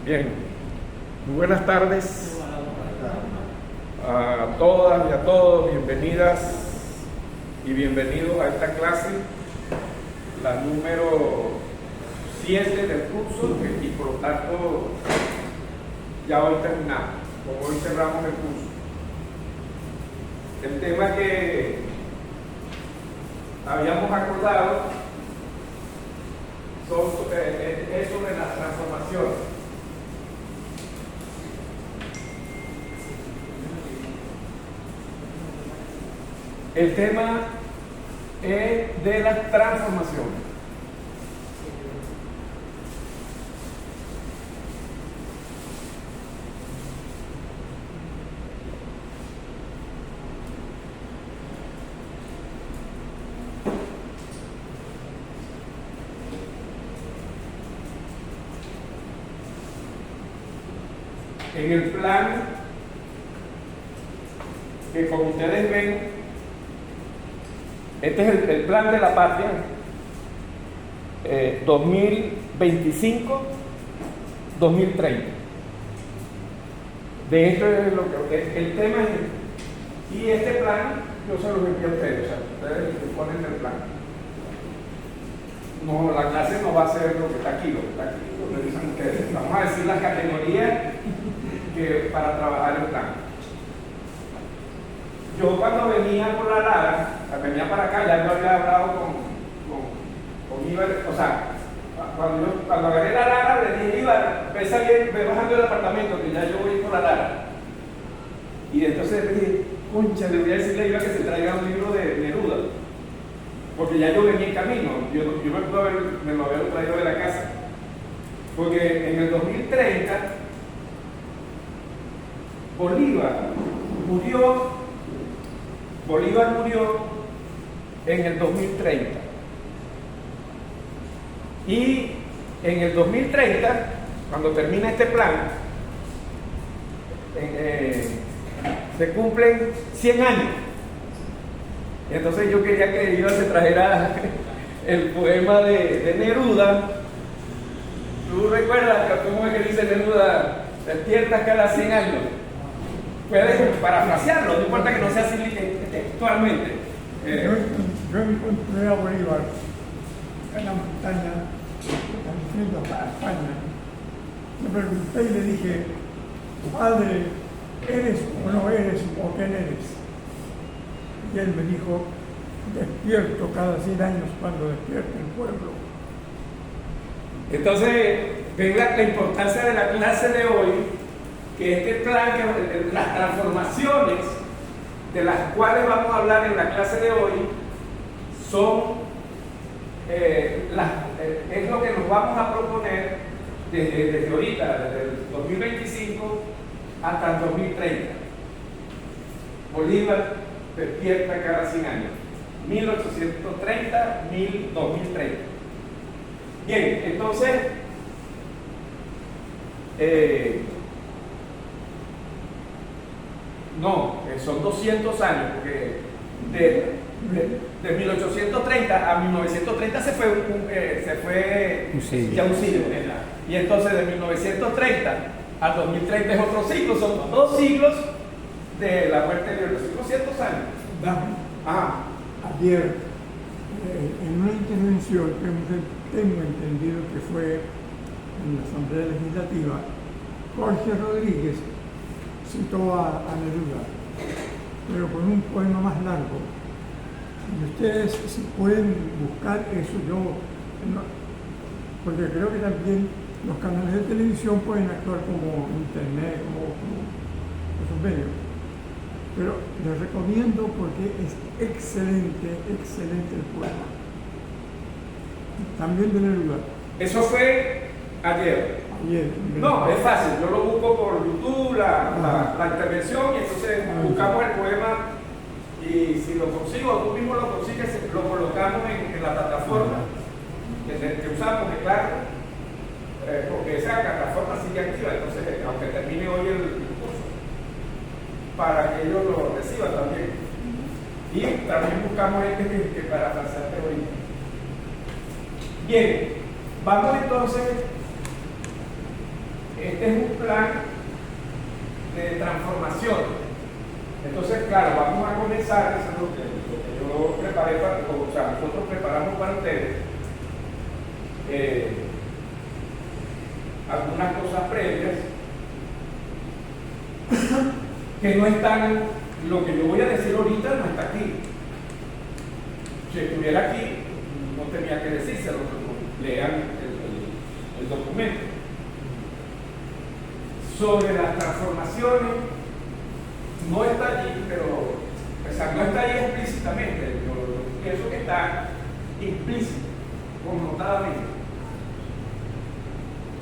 Bien, muy buenas tardes a todas y a todos, bienvenidas y bienvenidos a esta clase, la número 7 del curso, y por lo tanto ya hoy terminamos, hoy cerramos el curso. El tema que habíamos acordado es sobre las transformaciones. El tema es de las transformaciones. En el plan que, como ustedes ven, este es el plan de la patria 2025-2030. De esto es lo que el tema es. Y este plan yo se los envío a ustedes, o sea, ustedes ponen el plan. No, la clase no va a ser lo que está aquí, lo que dicen ustedes. Vamos a decir las categorías para trabajar el plan. Yo cuando venía por la Lara, venía para acá, ya yo había hablado con Ibar, o sea, cuando agarré la Lara le dije, Ibar, ve bajando del apartamento, que ya yo voy por la Lara. Y entonces le dije, concha, le voy a decirle a Ibar que se traiga un libro de Neruda, porque ya yo venía en camino, yo me lo había traído de la casa. Porque en el 2030, Bolívar murió en el 2030 y en el 2030, cuando termina este plan, se cumplen 100 años. Entonces yo quería que Iván se trajera el poema de Neruda. ¿Tú recuerdas cómo es que dice Neruda? Despiertas cada 100 años. Puedes parafrasearlo, no importa que no sea así textualmente. Yo encontré a Bolívar en la montaña, yendo para España. Le pregunté y le dije, padre, ¿eres o no eres o quién eres? Y él me dijo, despierto cada 100 años cuando despierte el pueblo. Entonces, ven la importancia de la clase de hoy, que este plan, las transformaciones de las cuales vamos a hablar en la clase de hoy, son es lo que nos vamos a proponer desde ahorita, desde el 2025 hasta el 2030. Bolívar despierta cada 100 años, 1830, 2030. Bien, entonces, son 200 años, porque de 1830 a 1930 se fue ya un siglo. Y entonces de 1930 a 2030 es otro siglo, son 2 siglos de la muerte de los 200 años. Ayer, en una intervención que tengo entendido que fue en la Asamblea Legislativa, Jorge Rodríguez citó a Neruda, pero con un poema más largo. Y ustedes, si pueden buscar eso, porque creo que también los canales de televisión pueden actuar como internet, como esos medios. Pero les recomiendo porque es excelente el poema. También de Neruda. Eso fue ayer. No, es fácil, yo lo busco por YouTube, la intervención, y entonces buscamos el poema, y si lo consigo, tú mismo lo consigues, lo colocamos en la plataforma que usamos, claro, porque esa plataforma sigue activa, entonces aunque termine hoy el curso, para que ellos lo reciban también. Y también buscamos que para pasar hoy. Bien, vamos entonces este es un plan de transformación. Entonces, claro, vamos a comenzar, eso es lo que yo preparé o sea, nosotros preparamos para ustedes algunas cosas previas que no están, lo que yo voy a decir ahorita no está aquí. Si estuviera aquí, no tenía que decírselo, lean el documento. Sobre las transformaciones, no está allí, pero o sea, no está allí explícitamente, yo pienso que está implícito, connotadamente,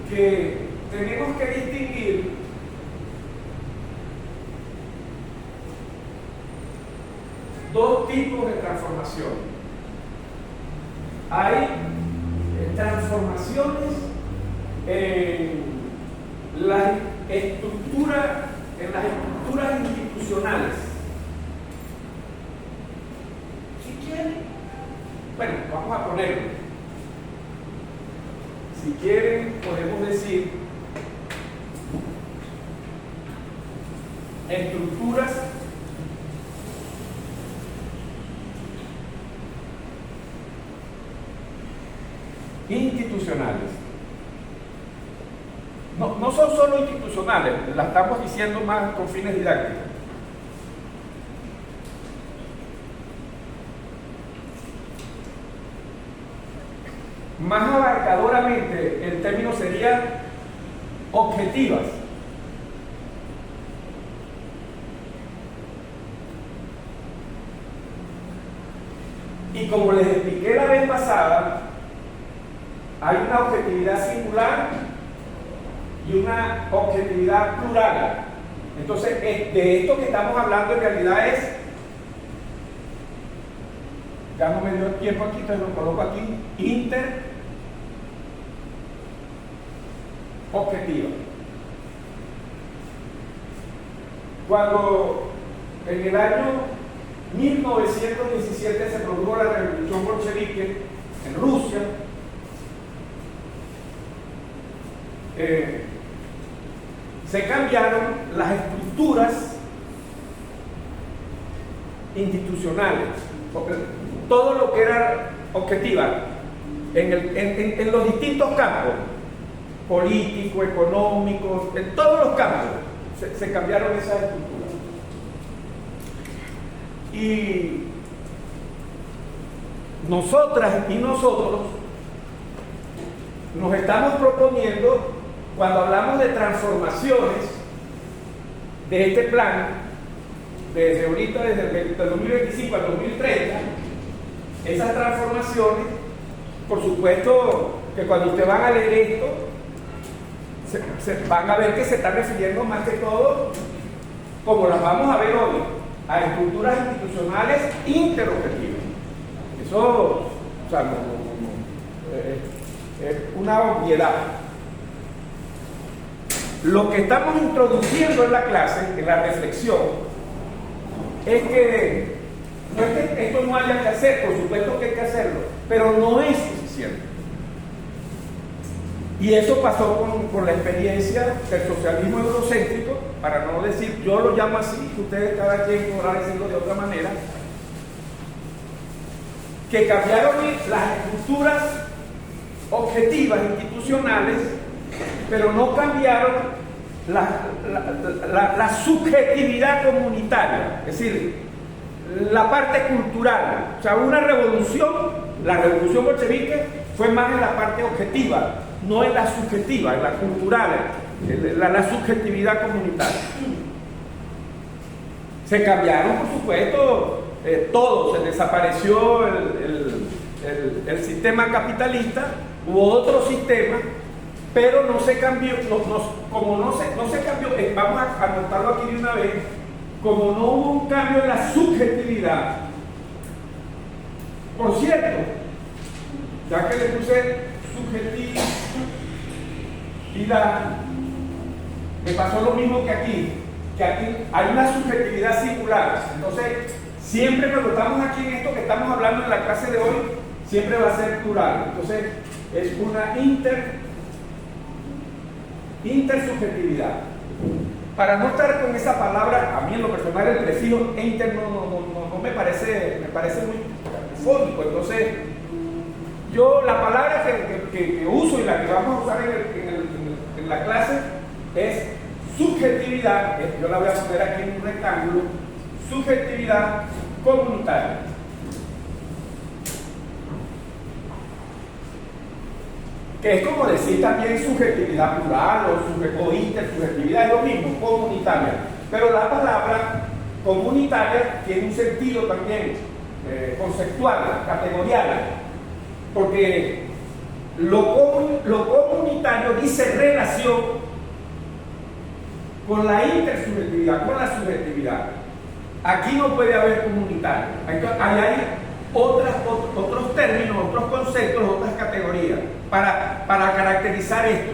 que tenemos que distinguir dos tipos de transformación. Hay transformaciones en las estructuras institucionales. Si quieren, bueno, vamos a ponerlo. Si quieren, podemos decir estructuras institucionales. No son solo institucionales, las estamos diciendo más con fines didácticos. Más abarcadoramente, el término sería objetivas. Y como les expliqué la vez pasada, hay una objetividad singular y una objetividad plural. Entonces, de esto que estamos hablando en realidad es, ya no me dio tiempo aquí, entonces lo coloco aquí, interobjetiva. Cuando en el año 1917 se produjo la revolución bolchevique en Rusia, se cambiaron las estructuras institucionales, todo lo que era objetiva en los distintos campos, político, económico, en todos los campos se cambiaron esas estructuras. Y nosotras y nosotros nos estamos proponiendo, cuando hablamos de transformaciones de este plan, desde ahorita, desde el 2025 al 2030, esas transformaciones, por supuesto que cuando ustedes van a leer esto, se van a ver que se está refiriendo más que todo, como las vamos a ver hoy, a estructuras institucionales interobjetivas. Eso, o sea, es una obviedad. Lo que estamos introduciendo en la clase, en la reflexión, es que no es que esto no haya que hacer, por supuesto que hay que hacerlo, pero no es suficiente. Y eso pasó con la experiencia del socialismo eurocéntrico, para no decir, yo lo llamo así, ustedes cada quien podrá decirlo de otra manera, que cambiaron las estructuras objetivas institucionales, pero no cambiaron la subjetividad comunitaria, es decir, la parte cultural. O sea, una revolución, la revolución bolchevique fue más en la parte objetiva, no en la subjetiva, en la cultural, la subjetividad comunitaria. Se cambiaron, por supuesto, todo, se desapareció el sistema capitalista, hubo otro sistema, pero no se cambió, como no se cambió, vamos a anotarlo aquí de una vez, como no hubo un cambio en la subjetividad. Por cierto, ya que le puse subjetividad, me pasó lo mismo que aquí hay una subjetividad singular. Entonces, siempre cuando estamos aquí en esto que estamos hablando en la clase de hoy, siempre va a ser plural. Entonces, es una intersubjetividad. Para no estar con esa palabra, a mí en lo personal el prefijo inter no me parece muy fónico. Entonces, yo la palabra que uso y la que vamos a usar en la clase es subjetividad. Yo la voy a poner aquí en un rectángulo. Subjetividad comunitaria. Que es como decir también subjetividad plural o intersubjetividad, es lo mismo, comunitaria. Pero la palabra comunitaria tiene un sentido también conceptual, categorial, porque lo comunitario dice relación con la intersubjetividad, con la subjetividad. Aquí no puede haber comunitario, hay otros términos, otros conceptos, otras categorías para caracterizar esto,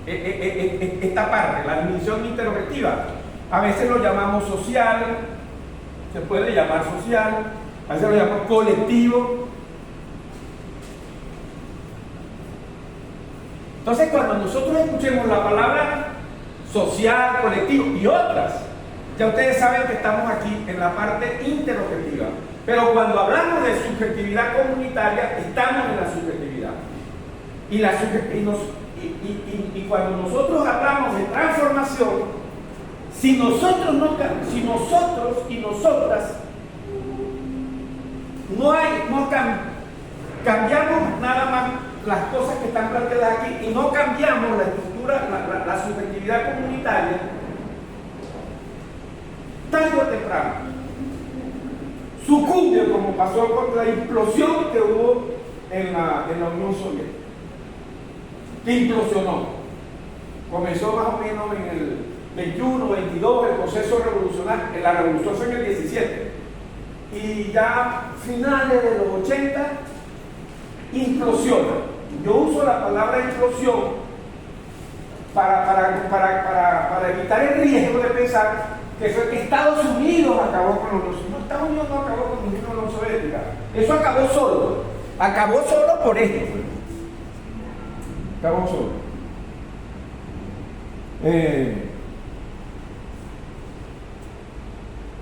esta parte, la dimensión interobjetiva. A veces lo llamamos social, se puede llamar social, a veces lo llamamos colectivo. Entonces, cuando nosotros escuchemos la palabra social, colectivo y otras, ya ustedes saben que estamos aquí en la parte interobjetiva. Pero cuando hablamos de subjetividad comunitaria, estamos en la subjetividad. Y cuando nosotros hablamos de transformación, si nosotros y nosotras cambiamos nada más las cosas que están planteadas aquí y no cambiamos la estructura, la subjetividad comunitaria, tarde o temprano sucumbe, como pasó con la implosión que hubo en la Unión Soviética, que implosionó. Comenzó más o menos en el 21, 22, el proceso revolucionario, la revolución fue en el 17, y ya finales de los 80 implosiona. Yo uso la palabra implosión para evitar el riesgo de pensar que fue que Estados Unidos acabó con la Unión Soviética. No, Estados Unidos no acabó con la Unión Soviética. Eso acabó solo. Acabó solo por esto. Acabó solo.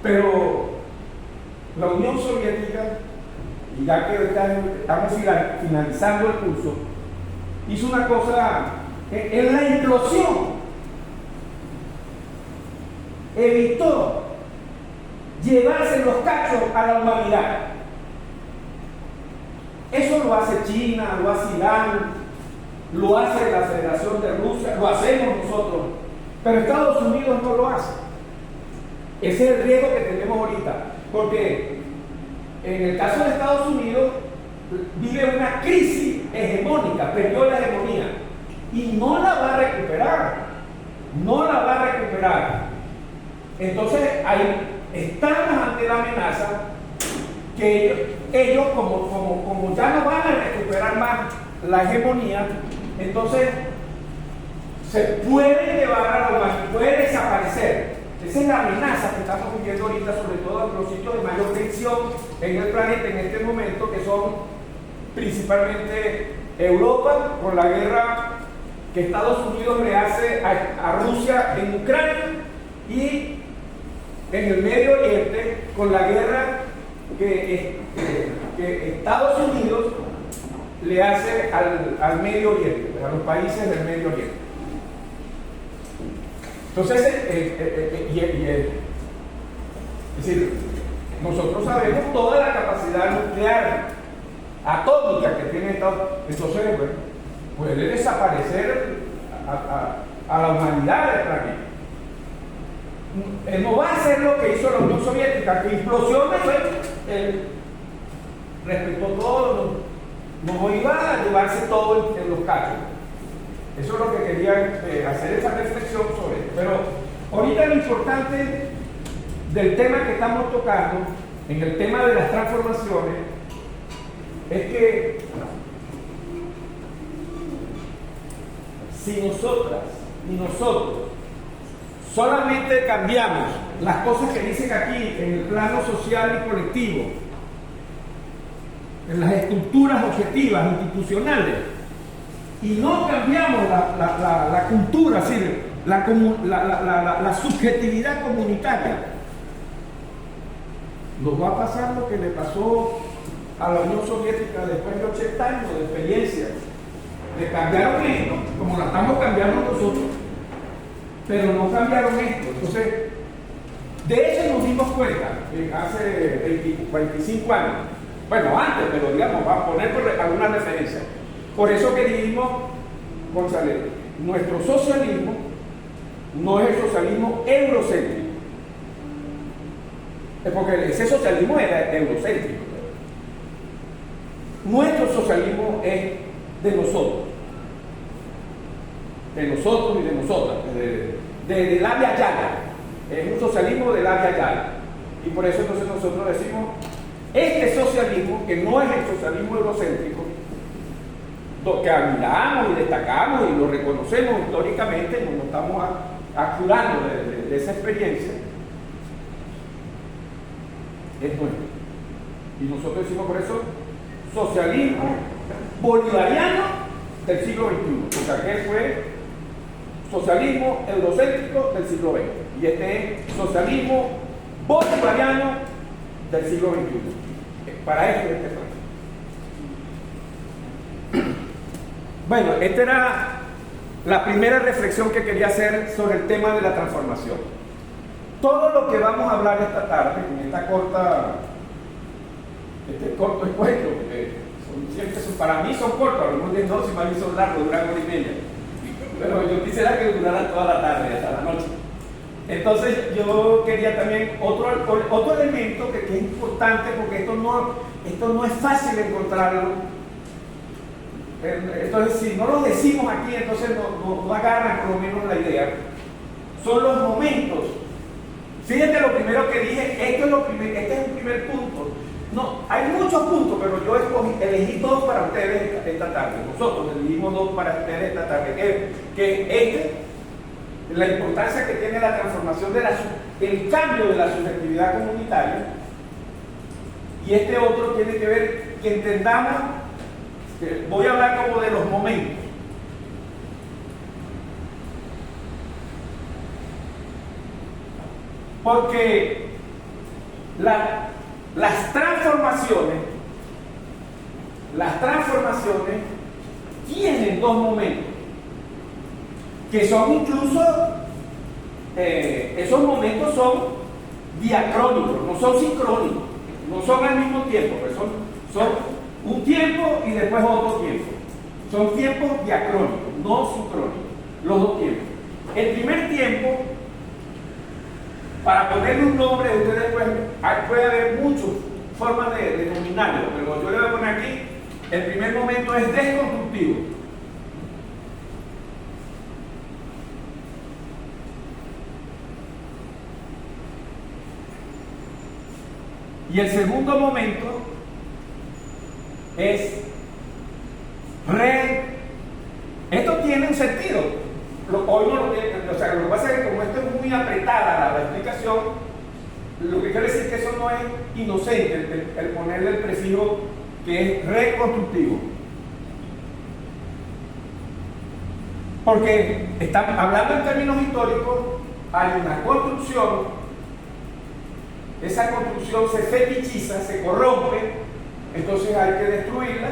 Pero la Unión Soviética, y ya que estamos finalizando el curso, hizo una cosa en la implosión. Evitó llevarse los cachos a la humanidad. Eso lo hace China, lo hace Irán, lo hace la Federación de Rusia, lo hacemos nosotros, pero Estados Unidos no lo hace. Ese es el riesgo que tenemos ahorita, porque en el caso de Estados Unidos vive una crisis hegemónica, perdió la hegemonía y no la va a recuperar, no la va a recuperar. Entonces ahí estamos ante la amenaza que ellos como ya no van a recuperar más la hegemonía, entonces se puede llevar a la humanidad, puede desaparecer. Esa es la amenaza que estamos viviendo ahorita, sobre todo en los sitios de mayor tensión en el planeta en este momento, que son principalmente Europa, con la guerra que Estados Unidos le hace a Rusia en Ucrania, y en el Medio Oriente, con la guerra que Estados Unidos le hace al Medio Oriente, a los países del Medio Oriente. Entonces, es decir, nosotros sabemos toda la capacidad nuclear atómica que tiene Estados Unidos. Entonces, bueno, puede desaparecer a la humanidad del planeta. No va a hacer lo que hizo la Unión Soviética, que implosiona, respetó todo, no iba a llevarse todo en los cachos. Eso es lo que quería hacer, esa reflexión sobre esto. Pero ahorita lo importante del tema que estamos tocando, en el tema de las transformaciones, es que si nosotras y nosotros solamente cambiamos las cosas que dicen aquí en el plano social y colectivo, en las estructuras objetivas, institucionales, y no cambiamos la cultura, es decir, la subjetividad comunitaria, nos va a pasar lo que le pasó a la Unión Soviética después de 80 años de experiencia. Le cambiaron esto, como la estamos cambiando nosotros, pero no cambiaron esto. Entonces, de eso nos dimos cuenta hace 25 años. Bueno, antes, pero digamos, vamos a poner alguna referencia. Por eso que dijimos, González, nuestro socialismo no es el socialismo eurocéntrico. Es porque ese socialismo era eurocéntrico. Nuestro socialismo es de nosotros y de nosotras, de la via yala. Es un socialismo de la via yala. Y por eso entonces nosotros decimos, este socialismo, que no es el socialismo eurocéntrico, que admiramos y destacamos y lo reconocemos históricamente, nos estamos acurando de esa experiencia, es nuestro. Y nosotros decimos por eso socialismo bolivariano del siglo XXI, o sea que fue socialismo eurocéntrico del siglo XX, y este es socialismo bolivariano del siglo XXI. Para eso es este plan. Bueno, esta era la primera reflexión que quería hacer sobre el tema de la transformación. Todo lo que vamos a hablar esta tarde, en esta corto encuentro, para mí son cortos, algunos dicen no, si para mí son largos, duran hora y media. Pero yo quisiera que duraran toda la tarde, hasta la noche. Entonces yo quería también otro elemento que es importante, porque esto no es fácil encontrarlo. Entonces, si no lo decimos aquí, entonces no agarran por lo menos la idea. Son los momentos. Fíjate lo primero que dije, este es un primer punto. No, hay muchos puntos, pero yo elegí dos para ustedes esta tarde. Nosotros elegimos dos para ustedes esta tarde. Que la importancia que tiene la transformación el cambio de la subjetividad comunitaria. Y este otro tiene que ver que entendamos. Voy a hablar como de los momentos. Porque las transformaciones tienen dos momentos, que son incluso, esos momentos son diacrónicos, no son sincrónicos, no son al mismo tiempo, pero son un tiempo y después otro tiempo. Son tiempos diacrónicos, no sincrónicos, los dos tiempos. El primer tiempo, para ponerle un nombre, ustedes puede haber muchas formas de denominarlo, pero yo le voy a poner aquí, el primer momento es desconstructivo. Y el segundo momento es esto tiene un sentido. Hoy no lo tiene, o sea, lo que pasa es que como esto es muy apretada la explicación, lo que quiere decir que eso no es inocente, el ponerle el prefijo que es reconstructivo. Porque hablando en términos históricos, hay una construcción, esa construcción se fetichiza, se corrompe, entonces hay que destruirla,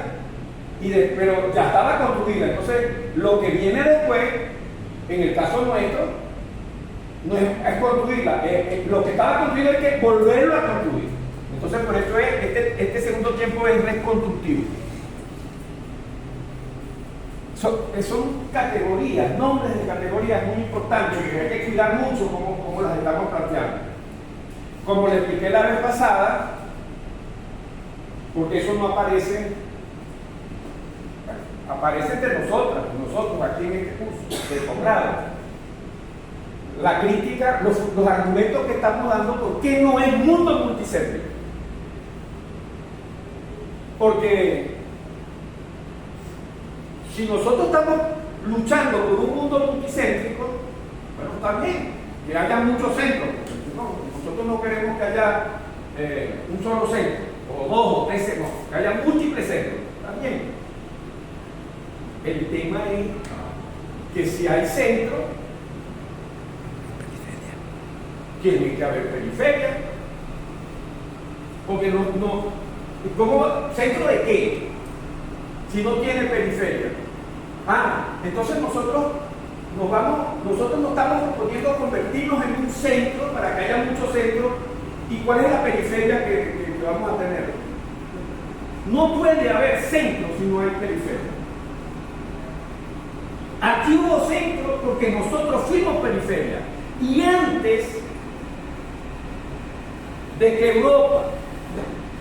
pero ya estaba construida. Entonces, lo que viene después, en el caso nuestro, no es construirla, lo que estaba construido hay que volverlo a construir. Entonces, por eso este segundo tiempo es reconstructivo. Son categorías, nombres de categorías muy importantes, que hay que cuidar mucho cómo las estamos planteando. Como le expliqué la vez pasada, porque eso no aparece entre nosotros aquí en este curso de posgrado. La crítica, los argumentos que estamos dando, ¿por qué no es mundo multicéntrico? Porque si nosotros estamos luchando por un mundo multicéntrico, bueno, también, que haya muchos centros. Nosotros no queremos que haya un solo centro, o dos o tres centros, que haya múltiples centros, también. El tema es que si hay centro, tiene que haber periferia. Porque ¿cómo? ¿Centro de qué? Si no tiene periferia. Entonces nosotros no estamos poniendo a convertirnos en un centro para que haya muchos centros. ¿Y cuál es la periferia que vamos a tener? No puede haber centro si no hay periferia. Aquí hubo centro porque nosotros fuimos periferia. Y antes de que Europa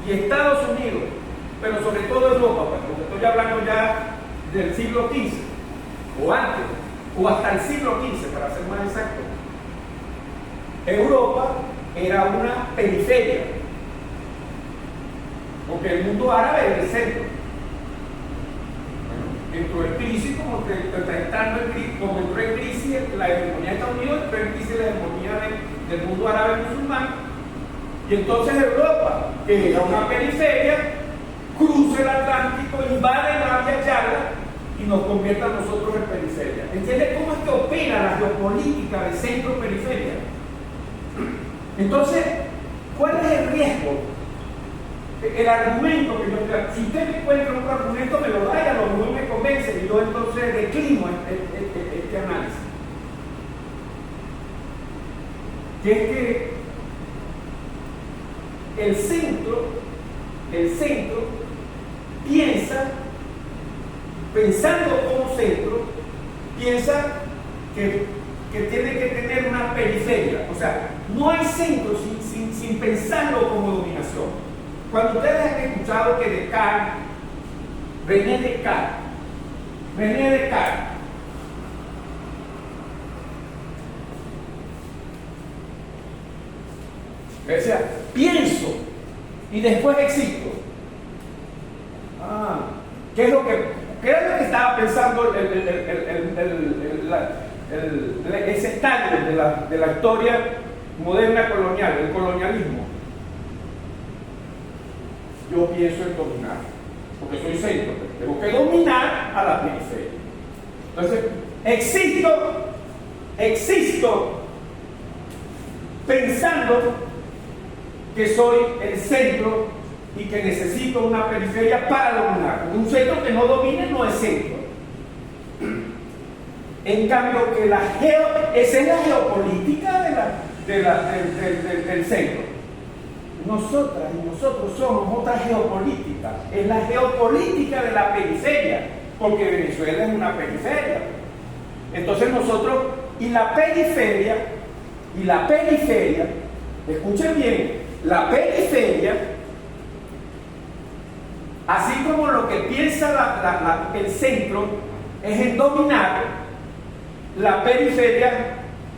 y Estados Unidos, pero sobre todo Europa, porque estoy hablando ya del siglo XV, o antes, o hasta el siglo XV, para ser más exacto, Europa era una periferia, porque el mundo árabe era el centro. Entró en crisis, como entró en crisis la hegemonía de Estados Unidos, entró en crisis la hegemonía del mundo árabe musulmán. Y entonces Europa, que era una periferia, cruza el Atlántico, invade la Via Yala y nos convierte a nosotros en periferia. ¿Entiendes cómo es que opera la geopolítica de centro-periferia? Entonces, ¿cuál es el riesgo? El argumento que yo tengo, si usted me encuentra otro argumento, me lo da y a lo mejor me convence y yo entonces declino este análisis. Que es que el centro pensando como centro, piensa que tiene que tener una periferia. O sea, no hay centro sin pensarlo como dominación. Cuando ustedes han escuchado que Descartes, René Descartes, decía, pienso y después existo. ¿Qué es lo que estaba pensando ese estadio de la historia moderna colonial, el colonialismo? Yo pienso en dominar, porque soy centro, tengo que dominar a la periferia. Entonces, existo pensando que soy el centro y que necesito una periferia para dominar. Un centro que no domine no es centro. En cambio, esa es la geopolítica del centro. Nosotras y nosotros somos otra geopolítica. Es la geopolítica de la periferia, porque Venezuela es una periferia. Entonces nosotros, y la periferia, escuchen bien, la periferia, así como lo que piensa el centro es en dominar, la periferia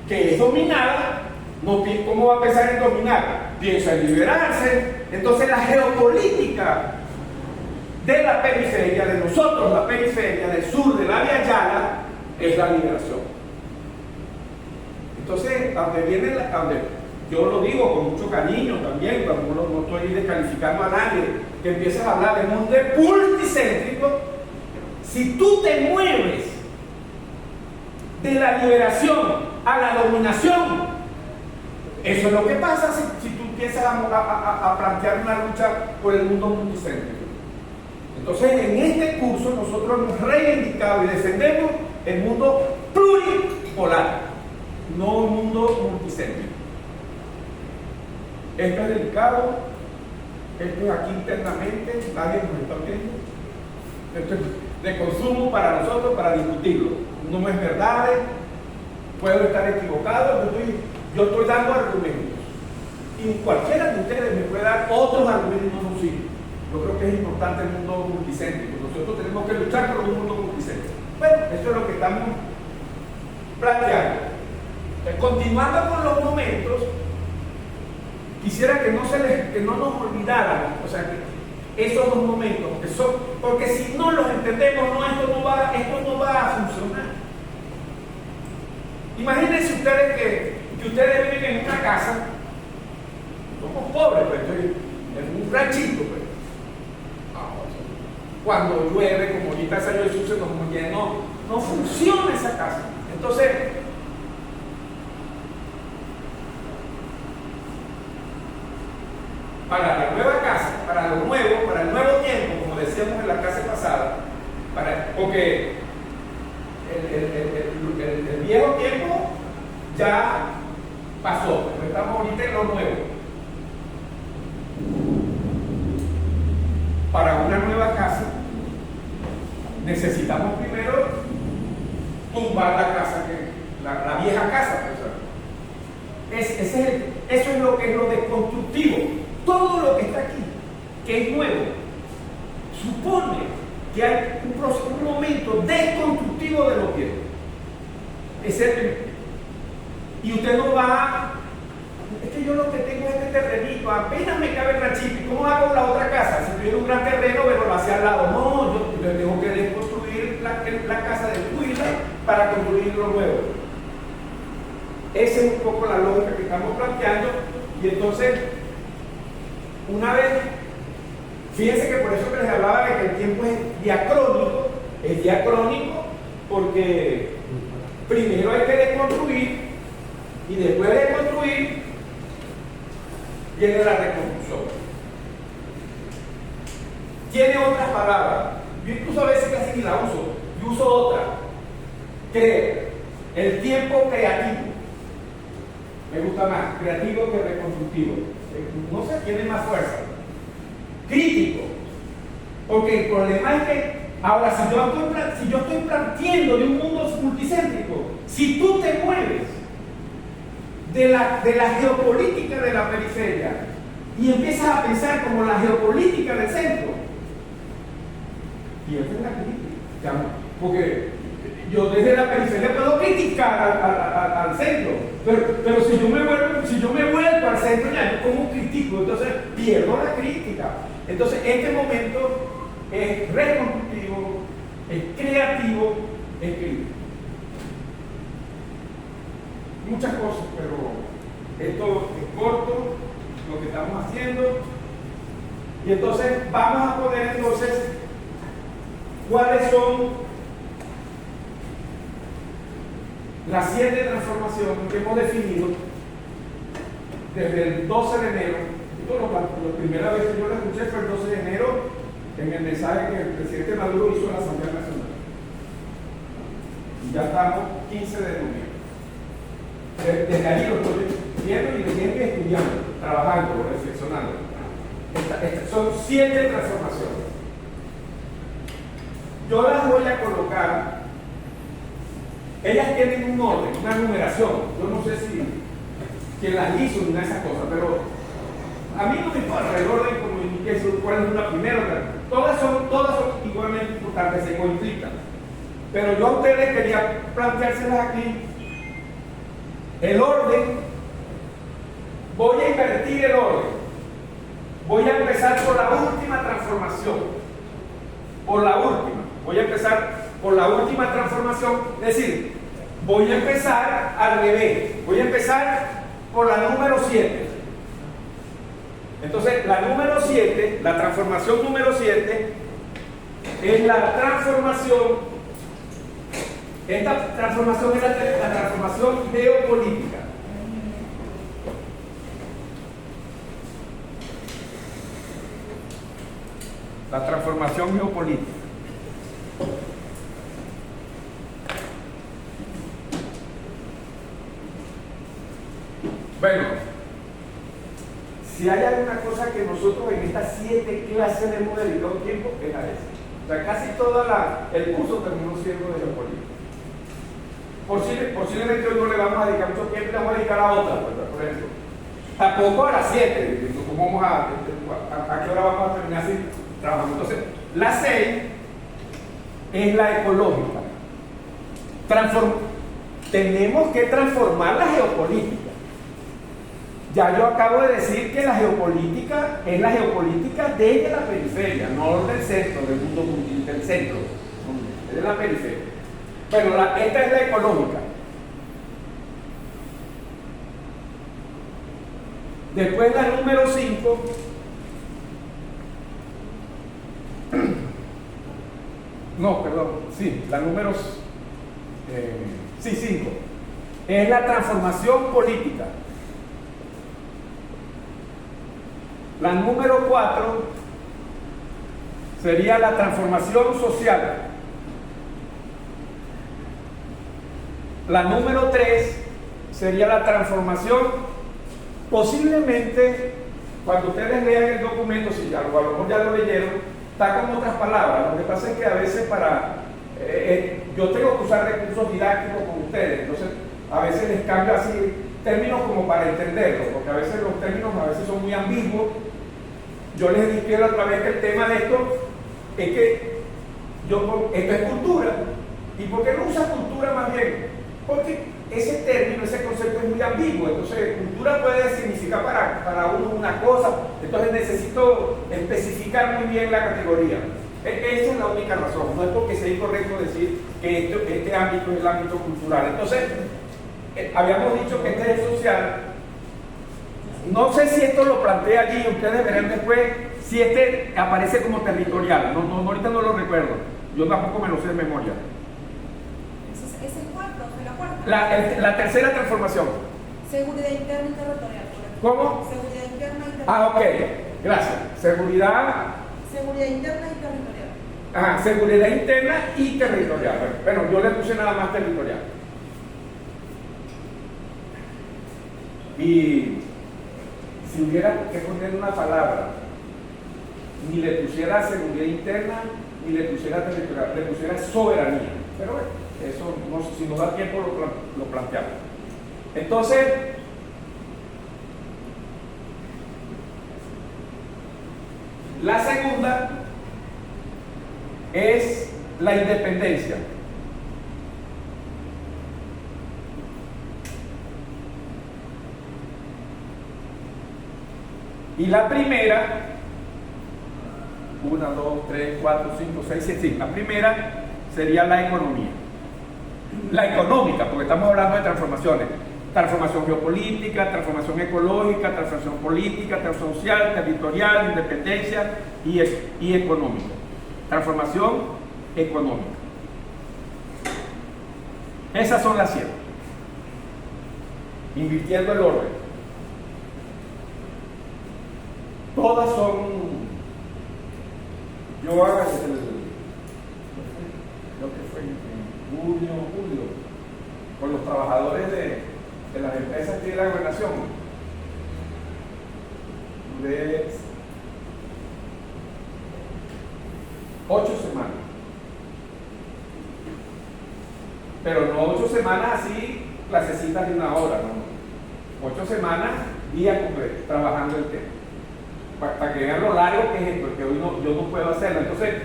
que es dominada, ¿cómo va a pensar en dominar? Piensa en liberarse. Entonces la geopolítica de la periferia, de nosotros, la periferia del sur de la Via Yala, es la liberación. Entonces, yo lo digo con mucho cariño también, cuando no estoy descalificando a nadie, que empiezas a hablar de mundo multicéntrico. Si tú te mueves de la liberación a la dominación, eso es lo que pasa si tú empiezas a plantear una lucha por el mundo multicéntrico. Entonces, en este curso nosotros hemos reivindicado y defendemos el mundo pluripolar, no un mundo multicéntrico. Esto es delicado, esto es aquí internamente, nadie nos está viendo. Esto es de consumo para nosotros, para discutirlo. No es verdad, puedo estar equivocado, yo estoy dando argumentos. Y cualquiera de ustedes me puede dar otros argumentos, no sirven. Yo creo que es importante el mundo multicéntrico. Nosotros tenemos que luchar por un mundo multicéntrico. Bueno, eso es lo que estamos planteando. Continuando con los momentos, quisiera que no nos olvidáramos, o sea, que esos dos momentos, porque si no los entendemos, esto no va a funcionar. Imagínense ustedes que ustedes viven en una casa, somos pobres, pues, en un ranchito, pues. cuando llueve, como ahorita esa lluvia sucia, como ya no funciona esa casa. Entonces, para la nueva casa, para lo nuevo, para el nuevo tiempo, como decíamos en la clase pasada, porque el viejo tiempo ya pasó, pero estamos ahorita en lo nuevo. Para una nueva casa, necesitamos primero tumbar la casa, la vieja casa. Eso es lo que es lo deconstructivo. Todo lo que está aquí, que es nuevo, supone que hay un momento desconstructivo de lo viejo. Y usted no va, es que yo lo que tengo es este terrenito, apenas me cabe el ranchito, ¿cómo hago la otra casa? Si tuviera un gran terreno, pero lo hacia al lado. No, yo tengo que desconstruir la casa, destruirla para construir lo nuevo. Esa es un poco la lógica que estamos planteando. Y entonces, una vez, fíjense que por eso que les hablaba de que el tiempo es diacrónico porque primero hay que desconstruir y después de construir viene la reconstrucción. Tiene otras palabras, yo incluso a veces casi ni la uso, yo uso otra, que el tiempo creativo, me gusta más, creativo que reconstructivo, no sé, tiene más fuerza. Crítico, porque el problema es que ahora si yo estoy partiendo de un mundo multicéntrico, si tú te mueves de la geopolítica de la periferia y empiezas a pensar como la geopolítica del centro, pierdes la crítica, porque yo desde la periferia puedo criticar al centro, pero si yo me vuelvo al centro, ya como critico, entonces pierdo la crítica. Entonces este momento es reconstructivo, es creativo, es crítico. Muchas cosas, pero esto es corto, lo que estamos haciendo. Y entonces vamos a poner entonces cuáles son las 7 transformaciones que hemos definido desde el 12 de enero. La primera vez que yo la escuché fue el 12 de enero en el mensaje que el presidente Maduro hizo en la Asamblea Nacional. Y ya estamos 15 de noviembre. Desde allí lo estoy viendo y leyendo y estudiando, trabajando, reflexionando. Son 7 transformaciones. Yo las voy a colocar. Ellas tienen un orden, una numeración. Yo no sé si quién las hizo ni nada de esas cosas, pero a mí no me importa el orden como cuál es una primera. Todas son igualmente importantes, se conflictan. Pero yo a ustedes quería planteárselas aquí. El orden, voy a invertir el orden. Voy a empezar por la última transformación. Voy a empezar por la última transformación, es decir, voy a empezar al revés, voy a empezar por la número 7. Entonces, la número 7, la transformación número 7, es la transformación, esta transformación es la transformación geopolítica. La transformación geopolítica. Bueno, si hay alguna cosa que nosotros en estas 7 clases hemos dedicado tiempo, es a eso. O sea, casi todo el curso terminó siendo de geopolítica. Posiblemente hoy no le vamos a dedicar mucho tiempo, le vamos a dedicar a otra, por ejemplo. Tampoco a las 7, ¿cómo vamos a qué hora vamos a terminar así trabajando? Entonces, la 6 es la ecológica. Tenemos que transformar la geopolítica. Ya yo acabo de decir que la geopolítica es la geopolítica desde la periferia, no del centro, del mundo mundial, del centro, es de la periferia. Bueno, esta es la económica. Después la número 5 no, perdón, sí, la número, sí, 5, es la transformación política. La número 4 sería la transformación social. La número 3 sería la transformación, posiblemente, cuando ustedes lean el documento, si a lo mejor ya lo leyeron, está con otras palabras. Lo que pasa es que a veces yo tengo que usar recursos didácticos con ustedes, entonces a veces les cambio así términos como para entenderlos, porque a veces los términos son muy ambiguos. Yo les dije la otra vez que el tema de esto es que esto es cultura. ¿Y por qué no usa cultura más bien? Porque ese término, ese concepto es muy ambiguo. Entonces, cultura puede significar para uno una cosa, entonces necesito especificar muy bien la categoría. Esa es la única razón, no es porque sea incorrecto decir que este ámbito es el ámbito cultural. Entonces, habíamos dicho que este es el social. No sé si esto lo plantea allí, ustedes verán después si este aparece como territorial. Ahorita no lo recuerdo, yo tampoco me lo sé de memoria. ¿Es el cuarto? ¿La cuarta? La tercera transformación. Seguridad interna y territorial. ¿Cómo? Seguridad interna y territorial. Ok, gracias. Seguridad interna y territorial. Seguridad interna y territorial. Bueno, yo le puse nada más territorial. Y si hubiera que poner una palabra, ni le pusiera seguridad interna, ni le pusiera territorial, le pusiera soberanía. Pero bueno, eso, si nos da tiempo, lo planteamos. Entonces, la segunda es la independencia. Y la primera, 1, 2, 3, 4, 5, 6, 7, sí, la primera sería la economía. La económica, porque estamos hablando de transformaciones. Transformación geopolítica, transformación ecológica, transformación política, transformación social, territorial, independencia y económica. Transformación económica. Esas son las 7. Invirtiendo el orden. Todas son, yo hago lo que fue en julio, con los trabajadores de las empresas que de la gobernación, de 8 semanas. Pero no 8 semanas así, clasecitas de 1 hora, no. 8 semanas, día completo, trabajando el tema. Para que vean lo largo que es esto, porque hoy yo no puedo hacerlo. Entonces,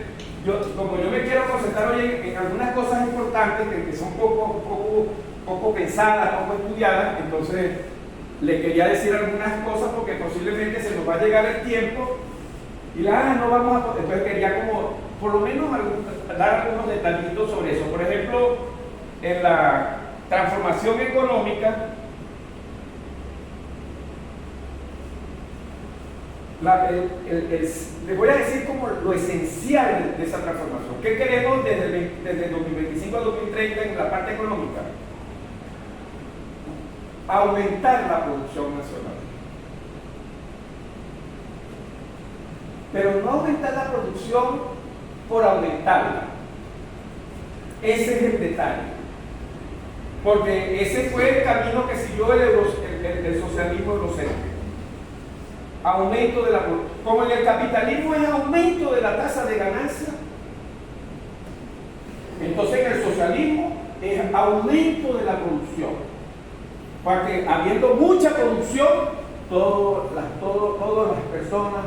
como yo me quiero concentrar hoy en algunas cosas importantes que son poco pensadas, poco estudiadas, entonces le quería decir algunas cosas porque posiblemente se nos va a llegar el tiempo y no vamos a... Entonces quería como, por lo menos, dar algunos detallitos sobre eso. Por ejemplo, en la transformación económica, les voy a decir como lo esencial de esa transformación. ¿Qué queremos desde 2025 a 2030 en la parte económica? Aumentar la producción nacional. Pero no aumentar la producción por aumentarla. Ese es el detalle. Porque ese fue el camino que siguió el socialismo eurocéntrico. Aumento de la producción. Como en el capitalismo es aumento de la tasa de ganancia, entonces en el socialismo es aumento de la producción. Porque habiendo mucha producción, todas las personas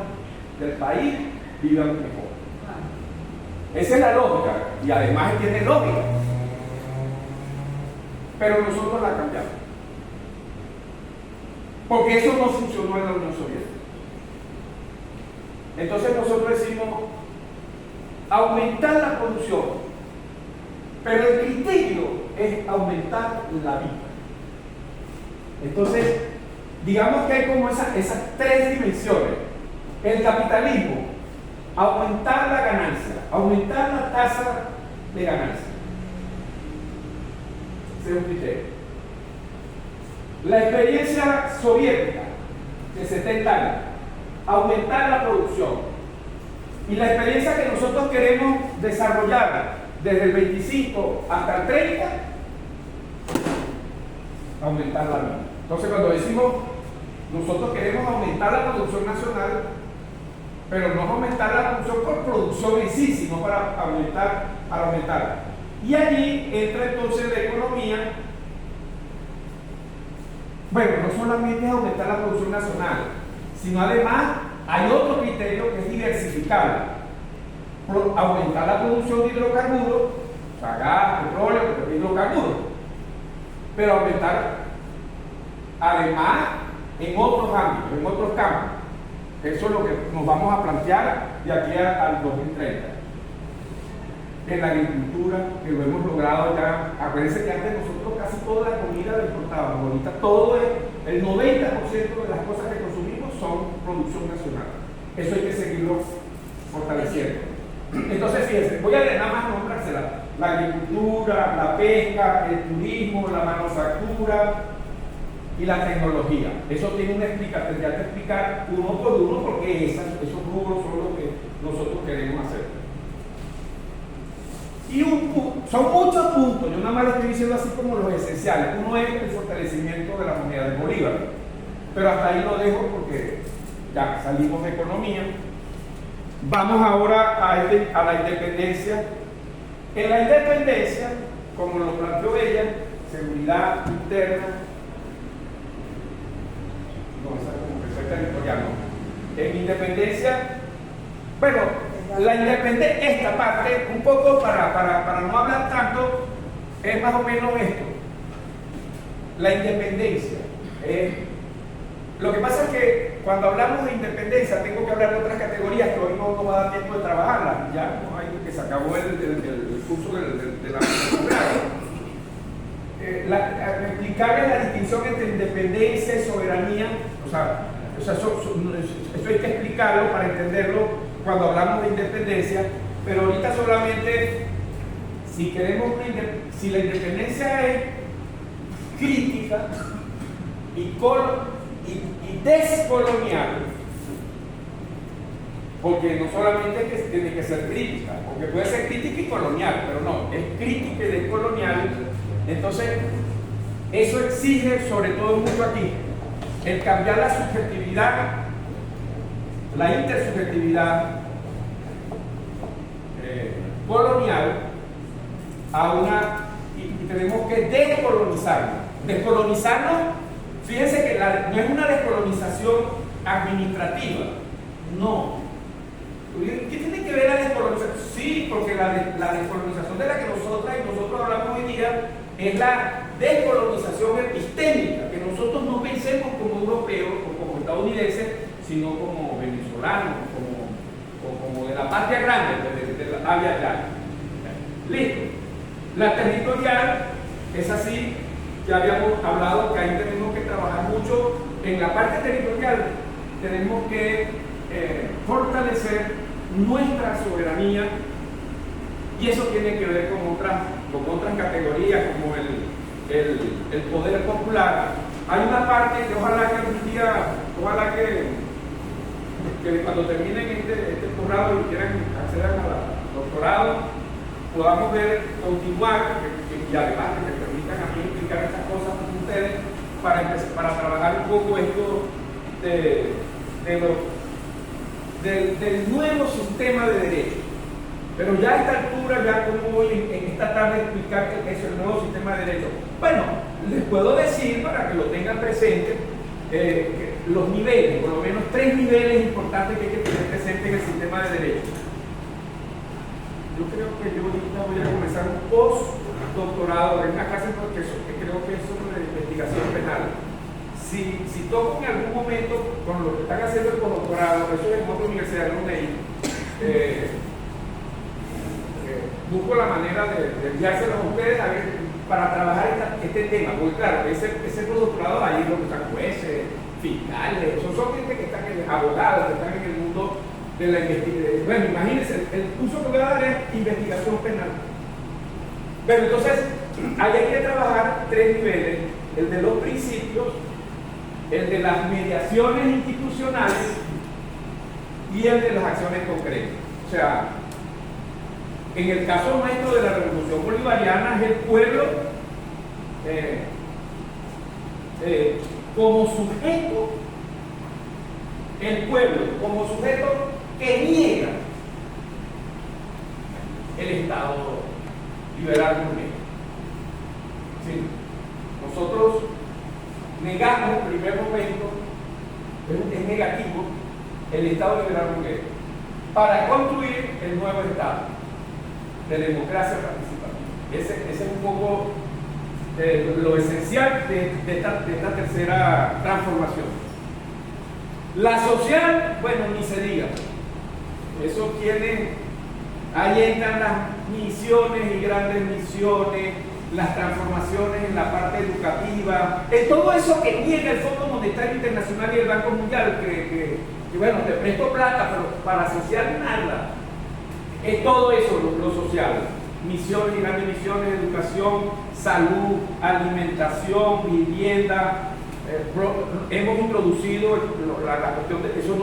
del país vivan mejor. Esa es la lógica, y además tiene lógica. Pero nosotros la cambiamos. Porque eso no funcionó en la Unión Soviética. Entonces nosotros decimos aumentar la producción, pero el criterio es aumentar la vida. Entonces, digamos que hay como esas 3 dimensiones. El capitalismo, aumentar la ganancia, aumentar la tasa de ganancia. Ese es un criterio. La experiencia soviética de 70 años, aumentar la producción. Y la experiencia que nosotros queremos desarrollar desde el 25 hasta el 30, aumentar la vida. Entonces, cuando decimos nosotros queremos aumentar la producción nacional, pero no aumentar la producción por producción en sí, sino para aumentar. Y allí entra entonces la economía. Bueno, no solamente es aumentar la producción nacional, sino además hay otro criterio que es diversificar. Aumentar la producción de hidrocarburos, o sea, gas, petróleo, hidrocarburos, pero aumentar además en otros ámbitos, en otros campos. Eso es lo que nos vamos a plantear de aquí al 2030. En la agricultura, que lo hemos logrado ya. Acuérdense que antes nosotros casi toda la comida la importábamos. Ahorita todo el 90% de las cosas que consumimos son producción nacional. Eso hay que seguirlo fortaleciendo. Entonces, fíjense, voy a nada más nombrársela: la agricultura, la pesca, el turismo, la manufactura y la tecnología. Eso tendría que explicar uno por uno, porque esos rubros son los que nosotros queremos hacer. Y son muchos puntos, yo nada más lo estoy diciendo así como los esenciales. Uno es el fortalecimiento de la moneda del Bolívar, pero hasta ahí lo dejo porque ya salimos de economía. Vamos ahora a la independencia. En la independencia, como lo planteó ella, seguridad interna, no, esa como que soy territorial, ¿no? En independencia, bueno, la independencia, esta parte, un poco para no hablar tanto, es más o menos esto. La independencia. Lo que pasa es que cuando hablamos de independencia tengo que hablar de otras categorías que hoy no va a dar tiempo de trabajarlas. Ya no hay que se acabó el curso de la explicarles la distinción entre independencia y soberanía. O sea eso hay que explicarlo para entenderlo cuando hablamos de independencia, pero ahorita solamente si la independencia es crítica y descolonial, porque no solamente es que tiene que ser crítica, porque puede ser crítica y colonial, pero no, es crítica y descolonial. Entonces, eso exige, sobre todo mucho aquí, el cambiar la subjetividad, la intersubjetividad colonial a y tenemos que descolonizarnos. Fíjense que no es una descolonización administrativa, no. ¿Qué tiene que ver la descolonización? Sí, porque la descolonización de la que nosotros hablamos hoy día es la descolonización epistémica, que nosotros no pensemos como europeos o como estadounidenses, sino como venezolanos, como de la patria grande, de la Avia Yala. Listo. La territorial es así. Ya habíamos hablado que ahí tenemos que trabajar mucho. En la parte territorial tenemos que fortalecer nuestra soberanía, y eso tiene que ver con otras categorías como el poder popular. Hay una parte que ojalá que cuando terminen este posgrado y quieran acceder al doctorado, podamos continuar, y además que me permitan a mí explicar estas cosas con ustedes para trabajar un poco esto del nuevo sistema de derecho. Pero ya a esta altura, ya como voy en esta tarde a explicar qué es el nuevo sistema de derecho. Bueno, les puedo decir, para que lo tengan presente, los niveles, por lo menos 3 niveles importantes que hay que tener presente en el sistema de derecho. Yo creo que yo ahorita voy a comenzar un postdoctorado en una clase porque creo que es sobre investigación penal. Si toco en algún momento con lo que están haciendo el postdoctorado, eso es en otra universidad, no busco la manera de enviárselos a ustedes para trabajar este tema, porque claro, ese postdoctorado ahí es lo que están jueces, fiscales, son gente que están abogados, que están en el mundo de la investigación. Bueno, imagínense, el curso que voy a dar es investigación penal. Pero entonces, ahí hay que trabajar tres niveles: el de los principios, el de las mediaciones institucionales y el de las acciones concretas. O sea, en el caso nuestro de la Revolución Bolivariana, es el pueblo como sujeto, el pueblo como sujeto que niega el Estado liberal burgués. ¿Sí? Nosotros negamos en primer momento, es negativo, el Estado liberal burgués para construir el nuevo Estado de democracia participativa. Ese es un poco lo esencial de esta tercera transformación. La social, bueno, ni se diga. Eso tiene, ahí entran las misiones y grandes misiones, las transformaciones en la parte educativa, todo eso que niega el Fondo Monetario Internacional y el Banco Mundial, que bueno, te presto plata, pero para social nada. Es todo eso lo social. Misiones y grandes misiones, educación, salud, alimentación, vivienda. Hemos introducido la cuestión de eso,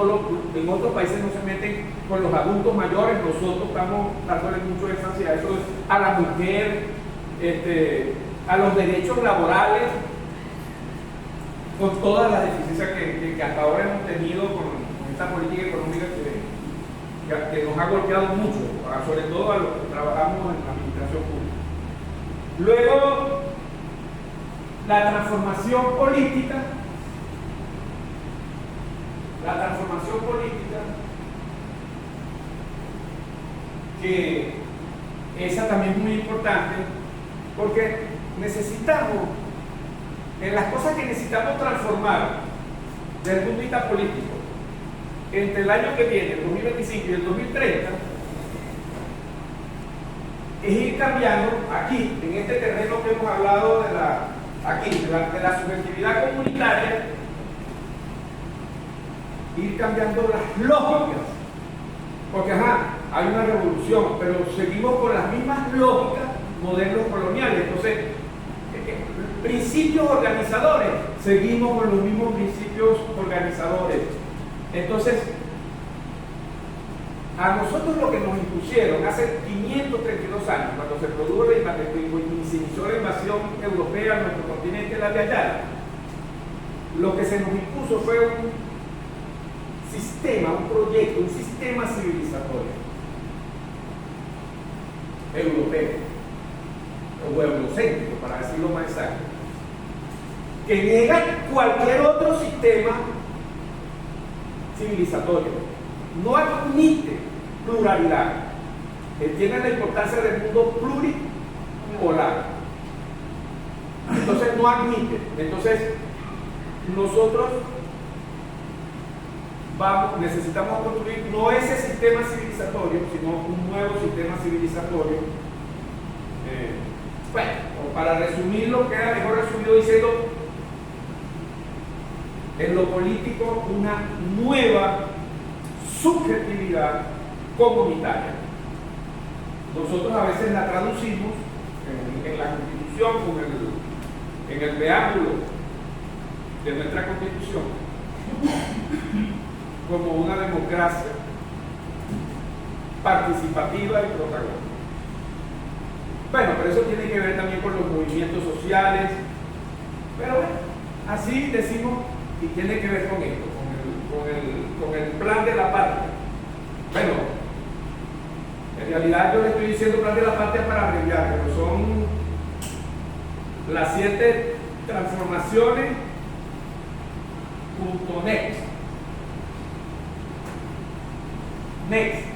en otros países no se meten con los adultos mayores, nosotros estamos dándole mucho énfasis a eso, a la mujer, a los derechos laborales, con todas las deficiencias que hasta ahora hemos tenido con esta política económica que nos ha golpeado mucho, sobre todo a los que trabajamos en la administración pública. Luego, la transformación política, que esa también es muy importante, porque necesitamos, en las cosas que necesitamos transformar desde el punto de vista político, entre el año que viene, el 2025 y el 2030, es ir cambiando aquí, en este terreno que hemos hablado de la subjetividad comunitaria, ir cambiando las lógicas, porque hay una revolución, pero seguimos con las mismas lógicas, modelos coloniales. Entonces, principios organizadores, seguimos con los mismos principios organizadores. Entonces, a nosotros lo que nos impusieron hace 532 años, cuando se produjo y se inició la invasión europea a nuestro continente, la de allá, lo que se nos impuso fue un sistema, un proyecto, un sistema civilizatorio europeo, o eurocéntrico, para decirlo más exacto, que niega cualquier otro sistema civilizatorio. No admite pluralidad, entiende la importancia del mundo pluripolar. Entonces no admite. Entonces nosotros necesitamos construir no ese sistema civilizatorio, sino un nuevo sistema civilizatorio. Bueno, para resumirlo, queda mejor resumido diciendo: en lo político, una nueva subjetividad comunitaria. Nosotros a veces la traducimos en la Constitución, en el preámbulo de nuestra Constitución, como una democracia participativa y protagónica. Bueno, pero eso tiene que ver también con los movimientos sociales, pero bueno, así decimos, y tiene que ver con esto, con el plan de la patria. Bueno, en realidad yo le estoy diciendo plan de la patria para abreviar, pero son las 7 transformaciones .next. Next.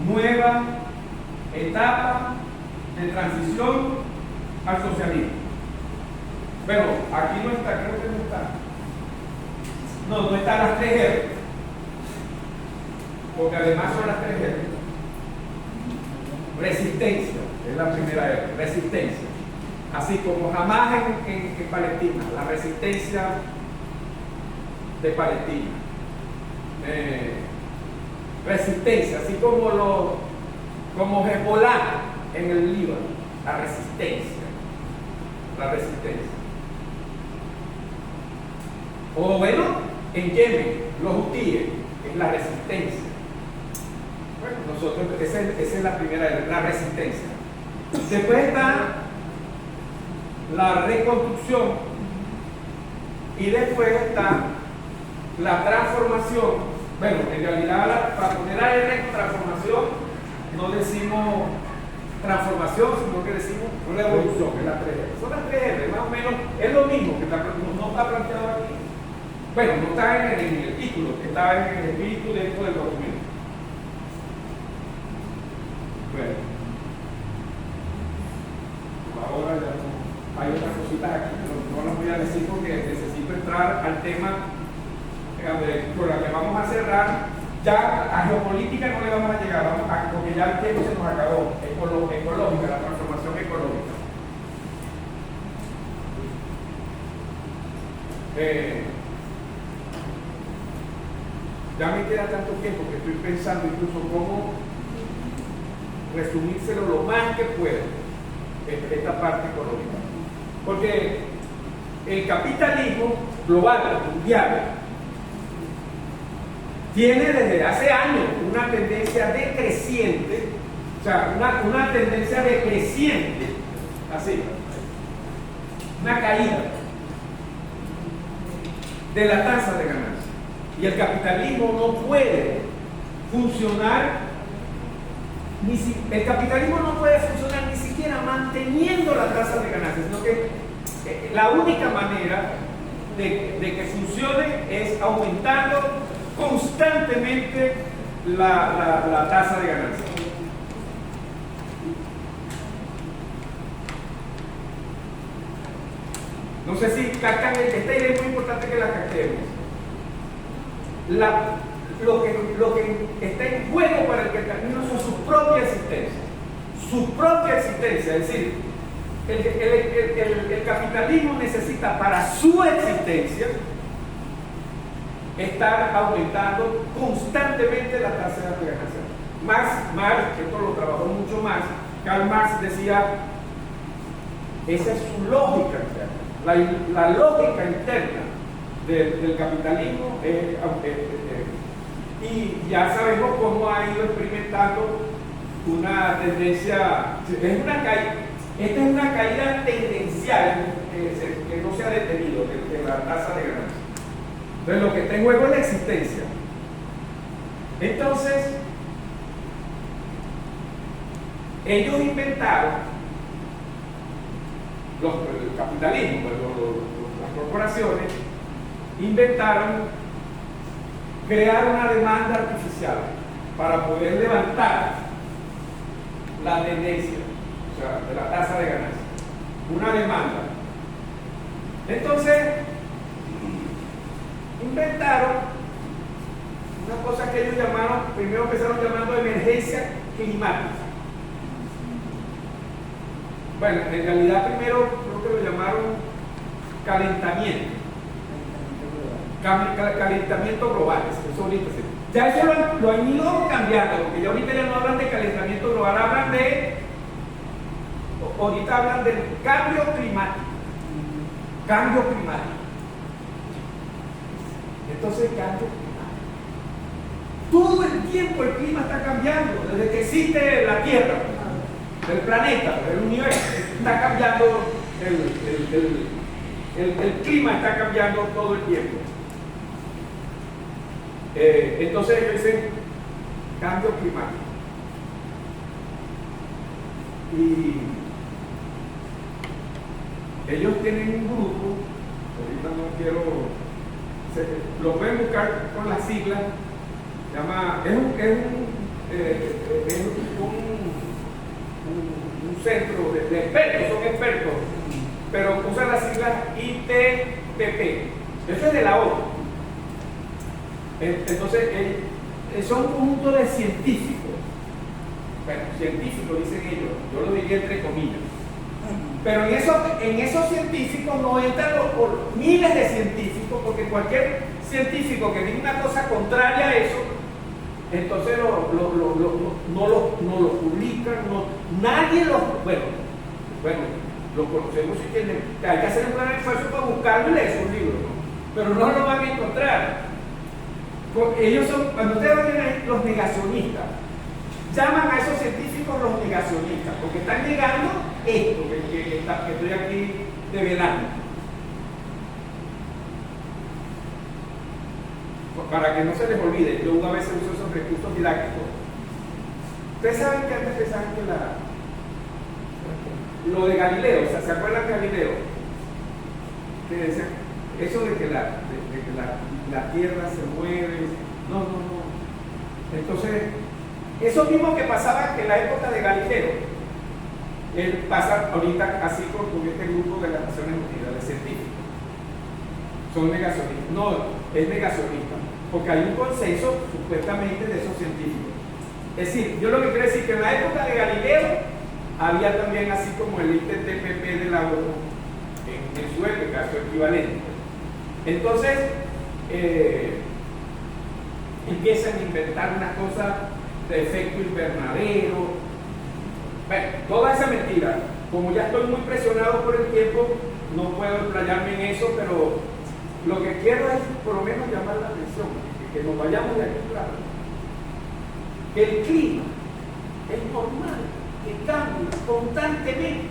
Nueva etapa de transición al socialismo. Bueno, aquí no está, creo que no está. No están las 3 R. Porque además son las 3 R. Resistencia, es la primera R, resistencia. Así como jamás en Palestina, la resistencia de Palestina. Resistencia, así como Hezbollah en el Líbano, la resistencia. O bueno, en Yemen, los hutíes, es la resistencia. Bueno, nosotros, esa es la primera, la resistencia. Después está la reconstrucción y después está la transformación. Bueno, en realidad para poner a R transformación no decimos transformación, sino que decimos revolución, es la 3R. Son las 3R, más o menos, es lo mismo que no está planteado aquí. Bueno, no está en el título, está en el espíritu dentro del documento. Bueno, ahora ya hay otras cositas aquí, pero no las voy a decir porque necesito entrar al tema con la que vamos a cerrar. Ya a geopolítica no le vamos a llegar, porque ya el tiempo se nos acabó. Ecológica, la transformación ecológica. Ya me queda tanto tiempo que estoy pensando incluso cómo resumírselo lo más que puedo, esta parte económica. Porque el capitalismo global, mundial, tiene desde hace años una tendencia decreciente, o sea, una tendencia decreciente, así, una caída de la tasa de ganancia. Y el capitalismo no puede funcionar, ni siquiera manteniendo la tasa de ganancia, sino que la única manera de que funcione es aumentando constantemente la tasa de ganancia. No sé si captan, esta idea es muy importante que la captemos. Lo que está en juego para el capitalismo son su propia existencia. Su propia existencia, es decir, el capitalismo necesita para su existencia estar aumentando constantemente la tasa de ganancia. Marx, esto lo trabajó mucho más, Karl Marx decía, esa es su lógica interna, la lógica interna del capitalismo y ya sabemos cómo ha ido experimentando una tendencia, esta es una caída tendencial que no se ha detenido de la tasa de ganancia. Entonces lo que está en juego es la existencia. Entonces, ellos inventaron, el capitalismo, las corporaciones, inventaron crear una demanda artificial para poder levantar la tendencia, o sea, de la tasa de ganancia. Una demanda. Entonces, inventaron una cosa que ellos llamaron, primero empezaron llamando emergencia climática. Bueno, en realidad primero creo que lo llamaron calentamiento. Calentamiento global, eso ahorita sí. Ya eso lo han ido cambiando, porque ya ahorita ya no hablan de calentamiento global, ahorita hablan del cambio climático. Cambio climático. Entonces, cambio climático. Todo el tiempo el clima está cambiando, desde que existe la Tierra, el planeta, el universo, está cambiando, el clima está cambiando todo el tiempo. Entonces ellos dicen cambio climático. Y ellos tienen un grupo, ahorita no quiero, lo pueden buscar con las siglas, es un centro de expertos, son expertos, pero usan las siglas IPPP. Eso es de la ONU. Entonces, son un conjunto de científicos. Bueno, científicos dicen ellos, yo lo diría entre comillas. Pero en esos científicos no entran los miles de científicos, porque cualquier científico que diga una cosa contraria a eso Entonces no lo publican, nadie los... Bueno, lo conocemos y hay que hacer un gran esfuerzo para buscarlo y leer sus libros, ¿no? Pero no lo van a encontrar. Ellos son, cuando ustedes ven los negacionistas, llaman a esos científicos los negacionistas, porque están negando esto que estoy aquí develando. Para que no se les olvide, yo a veces uso esos recursos didácticos. Ustedes saben que antes pensaban que lo de Galileo, o sea, ¿se acuerdan de Galileo? Que decían, eso de que la Tierra se mueve, no. Entonces, eso mismo que pasaba en la época de Galileo, él pasa ahorita así con este grupo de las Naciones Unidas, de científicos. Son negacionistas. No, es negacionista, porque hay un consenso supuestamente de esos científicos. Es decir, yo lo que quiero decir es que en la época de Galileo había también así como el ITTPP de la ONU, en su época, su equivalente. Entonces, empiezan a inventar una cosa de efecto invernadero. Bueno, toda esa mentira. Como ya estoy muy presionado por el tiempo, no puedo explayarme en eso, pero lo que quiero es por lo menos llamar la atención, que nos vayamos de aquí claro. Que el clima es normal, que cambia constantemente.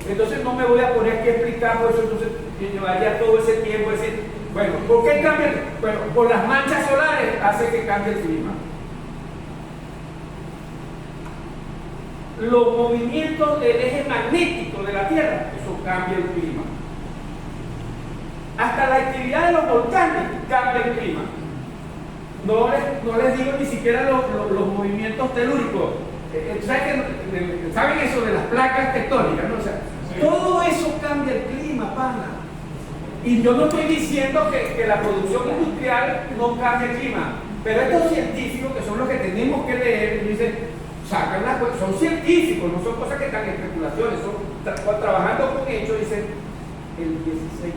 Entonces no me voy a poner aquí a explicar por eso, entonces llevaría todo ese tiempo decir, bueno, ¿por qué cambia? Bueno, por las manchas solares hace que cambie el clima. Los movimientos del eje magnético de la Tierra, eso cambia el clima. Hasta la actividad de los volcanes cambia el clima. No les digo ni siquiera los movimientos telúricos. ¿Saben eso de las placas tectónicas? ¿No? O sea, todo eso cambia el clima, pana. Y yo no estoy diciendo que la producción industrial no cambie el clima, pero estos científicos, que son los que tenemos que leer, dicen, sacan las cosas, son científicos, no son cosas que están en especulaciones, son trabajando con hechos, dicen el 16%.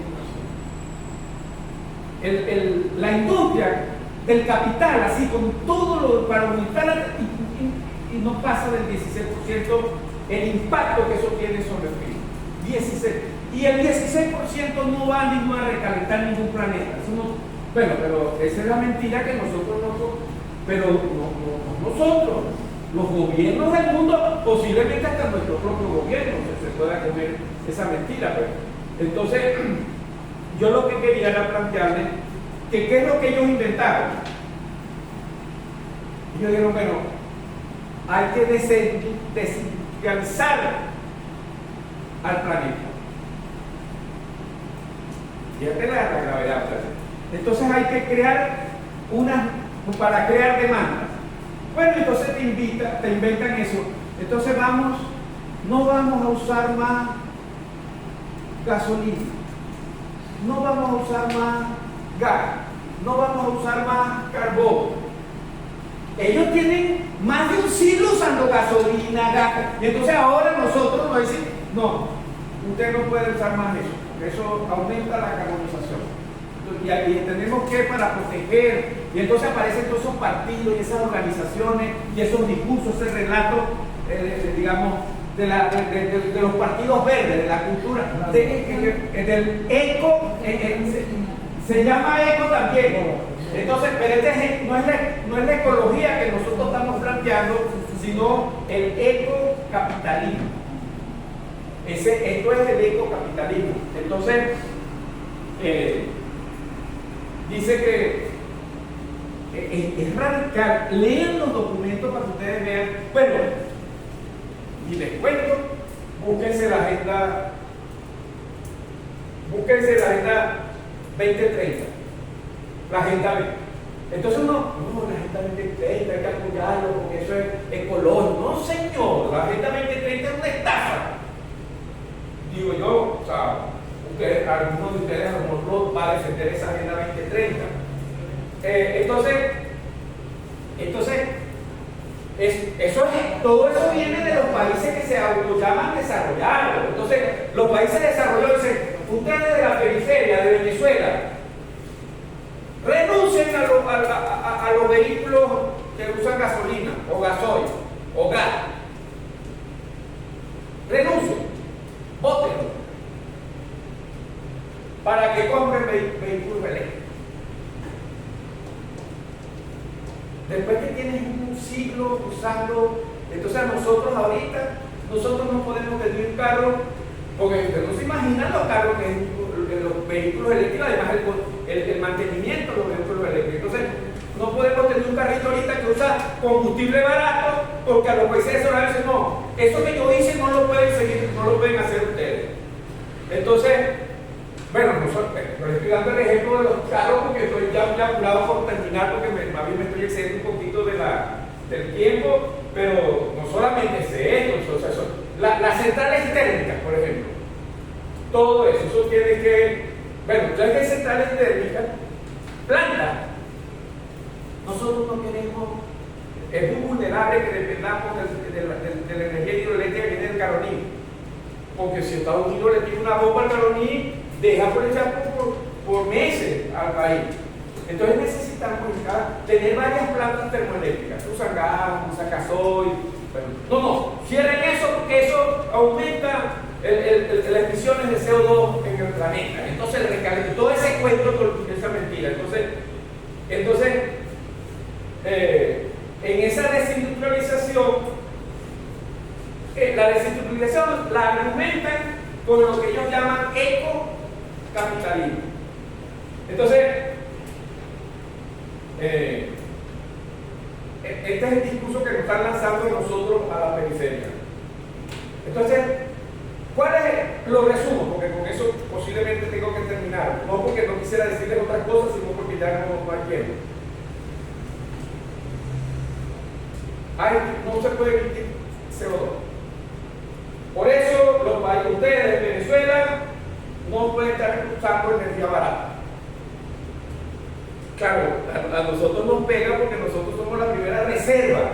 La industria del capital, así con todo lo para aumentar y no pasa del 16% el impacto que eso tiene sobre el clima. 16. Y el 16% no va ni a recalentar ningún planeta. Eso no, bueno, pero esa es la mentira que nosotros nosotros, los gobiernos del mundo, posiblemente hasta nuestro propio gobierno se pueda comer esa mentira. Pero, entonces, yo lo que quería era plantearles que qué es lo que ellos inventaron. Ellos dijeron, bueno, hay que desindustrializar al planeta. Fíjate la gravedad. Entonces hay que crear para crear demandas. Bueno, entonces te inventan eso. Entonces no vamos a usar más gasolina, no vamos a usar más gas, no vamos a usar más carbón. Ellos tienen más de un siglo usando gasolina, gas. Y entonces ahora nosotros nos decimos, no, usted no puede usar más eso, porque eso aumenta la carbonización. Y tenemos que para proteger, y entonces aparecen todos esos partidos y esas organizaciones y esos discursos, ese relato, digamos, de los partidos verdes, de la cultura, del eco, se llama eco también. Entonces, pero no es la ecología que nosotros estamos planteando, sino el ecocapitalismo. Esto es el ecocapitalismo. Entonces, dice que es radical. Lean los documentos para que ustedes vean. Bueno, y les cuento, búsquense la agenda 2030. La agenda 20. Entonces la agenda 2030 hay que apoyarlo porque eso es ecológico. No, señor, la agenda 2030 es una estafa. Digo yo, o sea, algunos de ustedes a lo mejor va a defender esa agenda 2030. Todo eso viene de los países que se autollaman desarrollados. Entonces, los países desarrollados dicen, ustedes de la periferia de Venezuela, renuncien a los vehículos que usan gasolina, o gasoil, o gas. Renuncien, voten para que compren vehículos eléctricos. Después que tienes un siglo usando, entonces nosotros no podemos tener un carro, porque usted no se imagina los carros que los vehículos eléctricos, además el mantenimiento de los vehículos eléctricos. Entonces, no podemos tener un carrito ahorita que usa combustible barato, porque a los países solarios dicen, no, eso que yo hice no lo pueden seguir, no lo pueden hacer ustedes. Entonces, bueno, no estoy dando el ejemplo de los carros porque estoy ya apurado por terminar, porque a mí me estoy excediendo un poquito del tiempo, pero no solamente es esto, o sea, las centrales térmicas, por ejemplo, todo eso tiene que, bueno, ya que hay centrales térmicas, plantas. Nosotros no queremos, es muy vulnerable que dependamos de la energía hidroeléctrica que viene del Caroní, porque si Estados Unidos le tira una bomba al Caroní, deja por echar por meses al país. Entonces necesitamos tener varias plantas termoeléctricas, usan gas, usan gasoil. No, cierren eso porque eso aumenta las emisiones de CO2 en el planeta. Entonces el recalentamiento, todo ese cuento, esa mentira. Entonces en esa desindustrialización, la desindustrialización la argumentan con lo que ellos llaman ecocapitalismo. Entonces, este es el discurso que nos están lanzando nosotros a la periferia. Entonces, ¿cuál es? Lo resumo, porque con eso posiblemente tengo que terminar. No porque no quisiera decirles otras cosas, sino porque ya no hay tiempo. No se puede emitir CO2. Por eso los países, ustedes de Venezuela, no pueden estar usando energía barata. Claro, a nosotros nos pega porque nosotros somos la primera reserva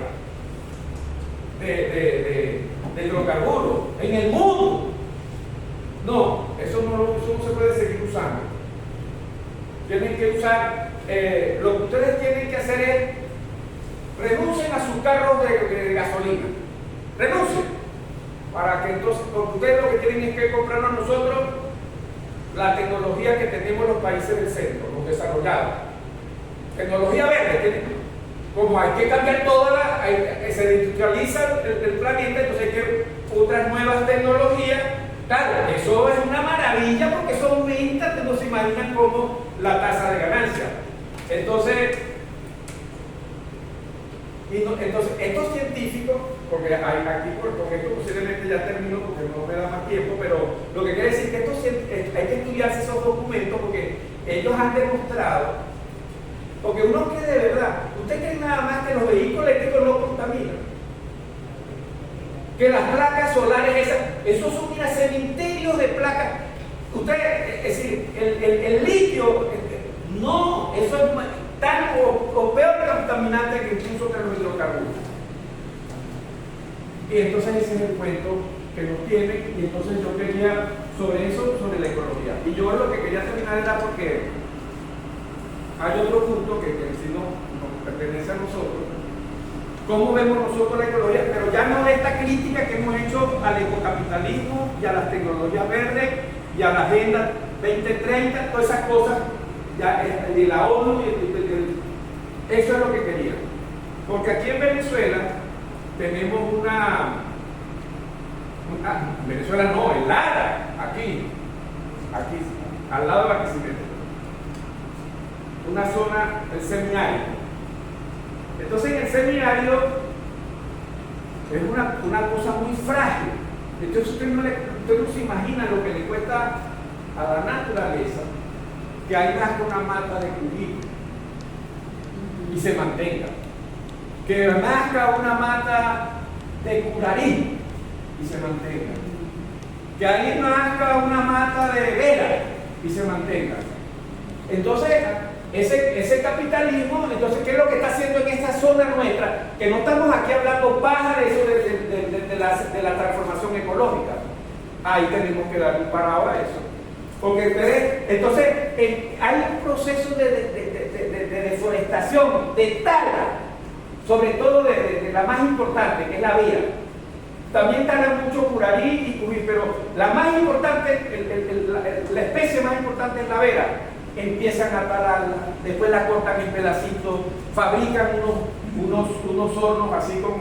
de hidrocarburos en el mundo. No, eso no se puede seguir usando. Tienen que usar, lo que ustedes tienen que hacer es renuncien a sus carros de gasolina. Renuncien. Para que entonces, porque ustedes lo que tienen es que comprarnos a nosotros la tecnología que tenemos los países del centro, los desarrollados. Tecnología verde. Como hay que cambiar se industrializa el planeta, entonces hay que otras nuevas tecnologías. Claro, eso es una maravilla porque eso aumenta, no se imaginan cómo la tasa de ganancia. Entonces estos científicos, porque aquí con esto posiblemente ya termino porque no me da más tiempo, pero lo que quiere decir que hay que estudiarse esos documentos porque ellos han demostrado, porque uno cree de verdad, ¿usted cree nada más que los vehículos eléctricos no contaminan? Que las placas solares esos son cementerios de placas. Es decir, el litio, no, eso es tan o peor contaminante que incluso que los hidrocarburos. Y entonces ese es el cuento que nos tienen, y entonces yo quería sobre la ecología. Y yo lo que quería terminar era porque hay otro punto que si nos pertenece a nosotros. ¿Cómo vemos nosotros la ecología? Pero ya no esta crítica que hemos hecho al ecocapitalismo y a las tecnologías verdes y a la Agenda 2030, todas esas cosas, ya de la ONU, eso es lo que quería. Porque aquí en Venezuela tenemos Venezuela no, en Lara, aquí, al lado de Barquisimeto, una zona, el semiárido. Entonces en el semiárido es una cosa muy frágil. Entonces usted no se imagina lo que le cuesta a la naturaleza que ahí nazca una mata de cubí y se mantenga, que nazca una mata de curarí y se mantenga, que ahí nazca una mata de vera y se mantenga. Entonces ese capitalismo, entonces, ¿qué es lo que está haciendo en esta zona nuestra? Que no estamos aquí hablando paja de eso de la transformación ecológica. Ahí tenemos que dar un parado a eso. Porque entonces hay un proceso de deforestación, de tala, sobre todo de la más importante, que es la vía. También tardan mucho Curarí y Cubí, pero la más importante, la especie más importante es la vera. Empiezan a talarla, después la cortan en pedacitos, fabrican unos hornos así como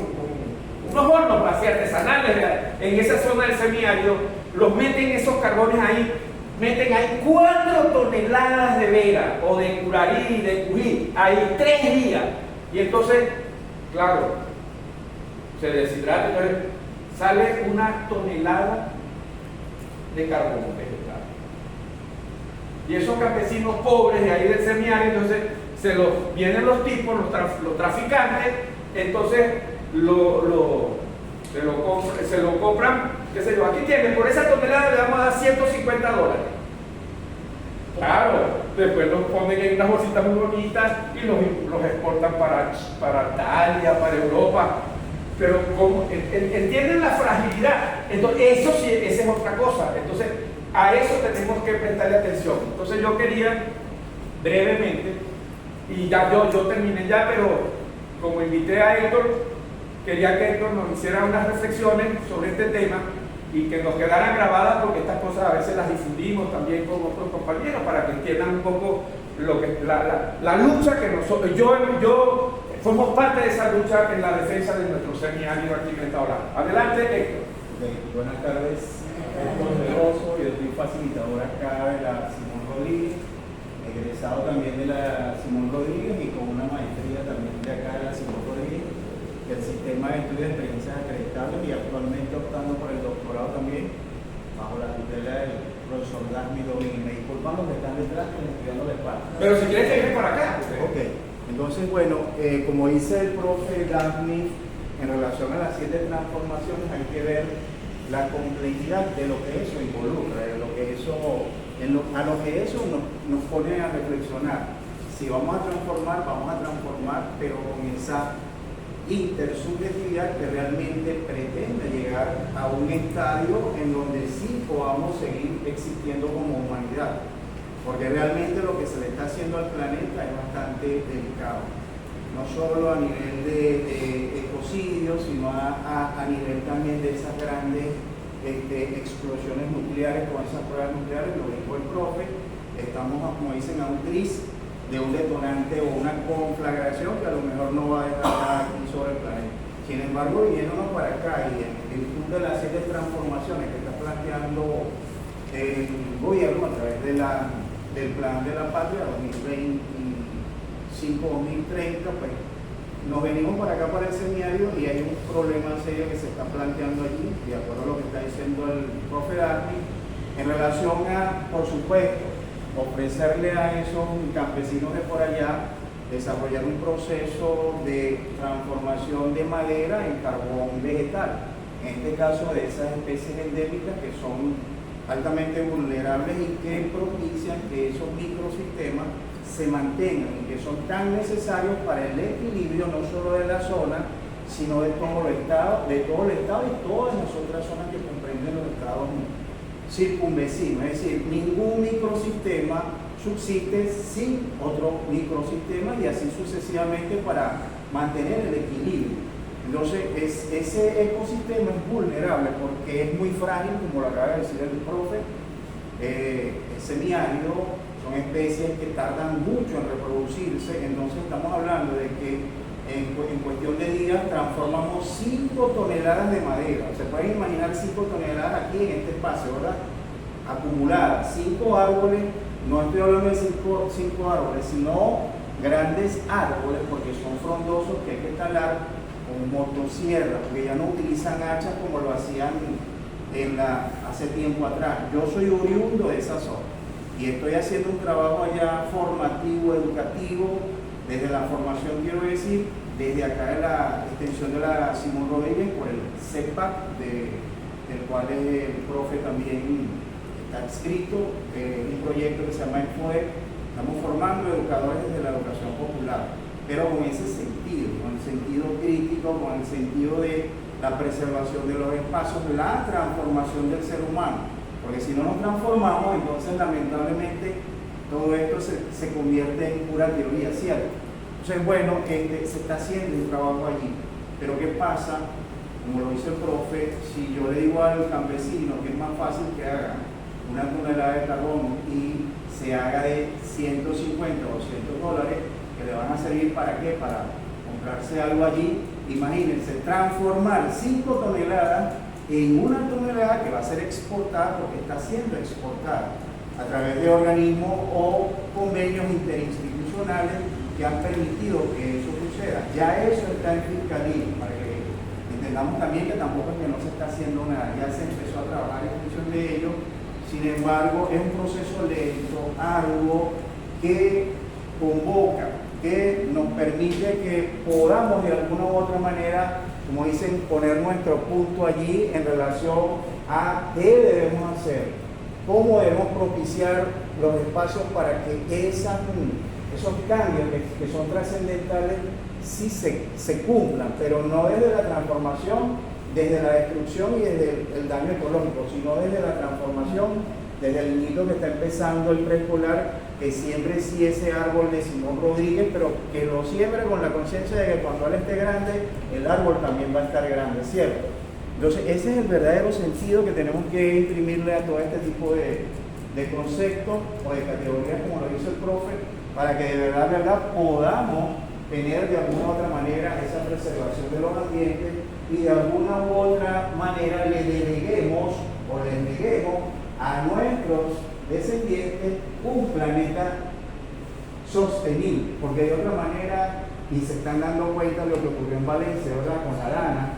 unos hornos así artesanales en esa zona del semiárido, los meten esos carbones ahí, meten ahí 4 toneladas de vera o de Curarí, de Cují, ahí 3 días, y entonces, claro, se deshidrata, entonces sale 1 tonelada de carbono vegetal. Y esos campesinos pobres de ahí del semiárido, entonces vienen los tipos, los traficantes, entonces se lo compran, qué sé yo, aquí tienen, por esa tonelada le vamos a dar $150. Claro, después los ponen en unas bolsitas muy bonitas y los exportan para Italia, para Europa. Pero entienden la fragilidad. Entonces, eso sí, esa es otra cosa. Entonces, a eso tenemos que prestarle atención. Entonces, yo quería brevemente, y ya yo terminé ya, pero como invité a Héctor, quería que Héctor nos hiciera unas reflexiones sobre este tema y que nos quedaran grabadas, porque estas cosas a veces las difundimos también con otros compañeros para que entiendan un poco lo que la lucha que nosotros, yo somos parte de esa lucha en la defensa de nuestro semiárido aquí en el estado. Adelante, Héctor. Buenas tardes, Héctor Veloso, yo soy facilitador acá de la Simón Rodríguez, egresado también de la Simón Rodríguez y con una maestría también de acá de la Simón Rodríguez, del sistema de estudios de experiencias acreditables, y actualmente optando por el doctorado también, bajo la tutela del profesor Dasmi Domínguez. Me disculpan los que están detrás, que me estoy dando la espalda. Pero si quieres seguir por acá. Ok, entonces bueno, como dice el profe Dasmi, en relación a las 7 transformaciones hay que ver la complejidad de lo que eso involucra, de lo que eso, a lo que eso nos pone a reflexionar. Si vamos a transformar, pero con esa intersubjetividad que realmente pretende llegar a un estadio en donde sí podamos seguir existiendo como humanidad, porque realmente lo que se le está haciendo al planeta es bastante delicado, no solo a nivel de ecocidio, sino a nivel también de esas grandes explosiones nucleares, con esas pruebas nucleares. Lo dijo el profe, estamos, como dicen, a un tris de un detonante o una conflagración que a lo mejor no va a dejar nada aquí sobre el planeta. Sin embargo, viniéndonos para acá y en virtud de las 7 transformaciones que está planteando el gobierno a través del plan de la patria 2025-2030, pues nos venimos para acá, para el semiárido, y hay un problema serio que se está planteando allí, de acuerdo a lo que está diciendo el profe Darby, en relación a, por supuesto, ofrecerle a esos campesinos de por allá desarrollar un proceso de transformación de madera en carbón vegetal, en este caso de esas especies endémicas que son altamente vulnerables y que propician que esos microsistemas se mantengan y que son tan necesarios para el equilibrio no solo de la zona, sino de todo el estado y todas las otras zonas que comprenden los estados circunvecinos. Es decir, ningún microsistema subsiste sin otro microsistema, y así sucesivamente para mantener el equilibrio. Entonces, ese ecosistema es vulnerable porque es muy frágil, como lo acaba de decir el profe. Es semiárido, son especies que tardan mucho en reproducirse. Entonces estamos hablando de que en cuestión de días transformamos 5 toneladas de madera. Se pueden imaginar 5 toneladas aquí en este espacio, ¿verdad? Acumuladas, 5 árboles, no estoy hablando de 5 árboles, sino grandes árboles, porque son frondosos, que hay que talar con motosierra, porque ya no utilizan hachas como lo hacían hace tiempo atrás. Yo soy oriundo de esa zona y estoy haciendo un trabajo allá formativo, educativo, desde la formación, quiero decir, desde acá de la extensión de la Simón Rodríguez, por el CEPAC, del cual el profe también está adscrito, un proyecto que se llama ENFOE. Estamos formando educadores desde la educación popular, pero con ese sentido, con el sentido crítico, con el sentido de la preservación de los espacios, la transformación del ser humano, porque si no nos transformamos, entonces lamentablemente todo esto se convierte en pura teoría, ¿cierto? Entonces, bueno, se está haciendo un trabajo allí. Pero ¿qué pasa? Como lo dice el profe, si yo le digo al campesino que es más fácil que haga una tonelada de carbón y se haga de 150 o 200 dólares, que le van a servir para qué? Para comprarse algo allí. Imagínense, transformar 5 toneladas en una tonelada que va a ser exportada, porque está siendo exportada a través de organismos o convenios interinstitucionales que han permitido que eso suceda. Ya eso está en fiscalía, para que entendamos también que tampoco es que no se está haciendo nada, ya se empezó a trabajar en función de ello. Sin embargo, es un proceso lento, arduo, que convoca, que nos permite que podamos de alguna u otra manera, como dicen, poner nuestro punto allí en relación a qué debemos hacer, cómo debemos propiciar los espacios para que esos cambios que son trascendentales sí se cumplan, pero no desde la transformación, desde la destrucción y desde el daño ecológico, sino desde la transformación, desde el niño que está empezando el preescolar, que siembre sí ese árbol de Simón Rodríguez, pero que lo siembre con la conciencia de que cuando él esté grande, el árbol también va a estar grande, ¿cierto? Entonces, ese es el verdadero sentido que tenemos que imprimirle a todo este tipo de conceptos o de categorías, como lo dice el profe, para que de verdad podamos tener de alguna u otra manera esa preservación de los ambientes y de alguna u otra manera le deleguemos o le neguemos a nuestros descendientes un planeta sostenible, porque de otra manera, y se están dando cuenta de lo que ocurrió en Valencia, ¿verdad? Con la lana,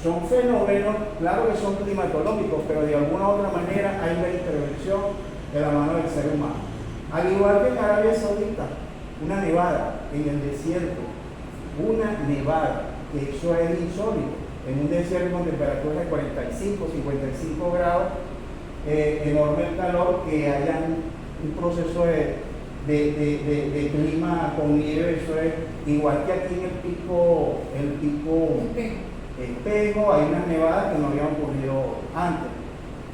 son fenómenos, claro que son climatológicos, pero de alguna u otra manera hay una intervención de la mano del ser humano. Al igual que en Arabia Saudita, una nevada en el desierto, una nevada, que eso es insólito, en un desierto con temperaturas de 45, 55 grados, enorme el calor, que haya un proceso de clima con nieve, eso es igual que aquí en el pico Espejo, hay unas nevadas que no habían ocurrido antes.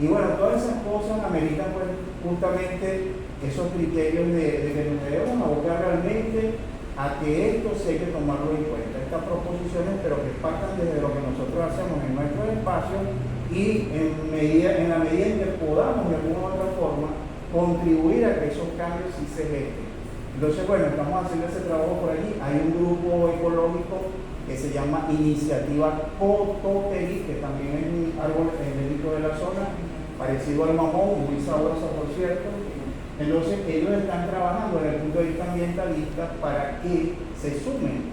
Y bueno, todas esas cosas ameritan pues justamente esos criterios de que nos debemos abocar realmente a que esto se hay que tomarlo en cuenta, estas proposiciones, pero que partan desde lo que nosotros hacemos en nuestro espacio y en la medida en que podamos de alguna u otra forma contribuir a que esos cambios sí se gesten. Entonces, bueno, estamos haciendo ese trabajo por allí. Hay un grupo ecológico que se llama Iniciativa Cotoperí, que también es un árbol endémico de la zona, parecido al mamón, muy sabroso por cierto. Entonces ellos están trabajando desde el punto de vista ambientalista para que se sumen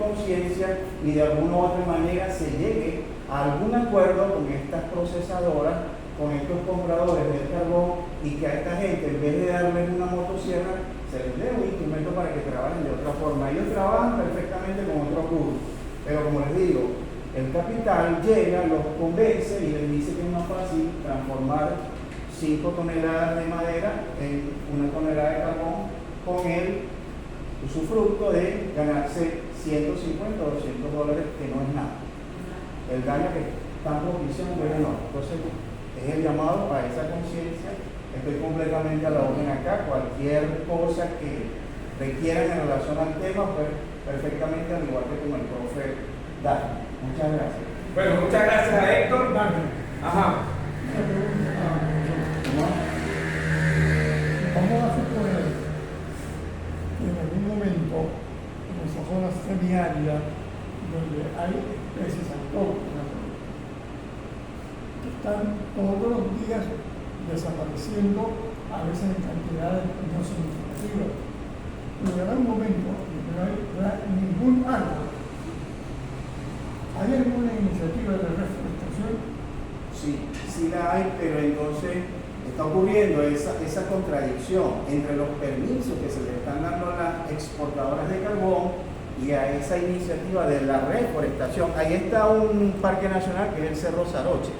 conciencia y de alguna u otra manera se llegue a algún acuerdo con estas procesadoras, con estos compradores del carbón, y que a esta gente, en vez de darles una motosierra, se les dé un instrumento para que trabajen de otra forma. Ellos trabajan perfectamente con otros cursos, pero como les digo, el capital llega, los convence y les dice que es más fácil transformar 5 toneladas de madera en 1 tonelada de carbón con el usufructo de ganarse 150 o 200 dólares, que no es nada. El daño que están propiciando es enorme. Entonces, es el llamado a esa conciencia. Estoy completamente a la orden acá. Cualquier cosa que requieran en relación al tema, pues perfectamente, al igual que con el profe Dani. Muchas gracias. Bueno, muchas gracias a Héctor. Ajá. Vamos a suponer que en algún momento, en esa zona semiárida, donde hay especies autóctonas, que están todos los días desapareciendo, a veces en cantidades no significativas. Pero llegará un momento en que no hay ningún árbol. ¿Hay alguna iniciativa de reforestación? Sí la hay, pero entonces está ocurriendo esa contradicción entre los permisos que se le están dando a las exportadoras de carbón y a esa iniciativa de la reforestación. Ahí está un parque nacional que es el Cerro Saroche,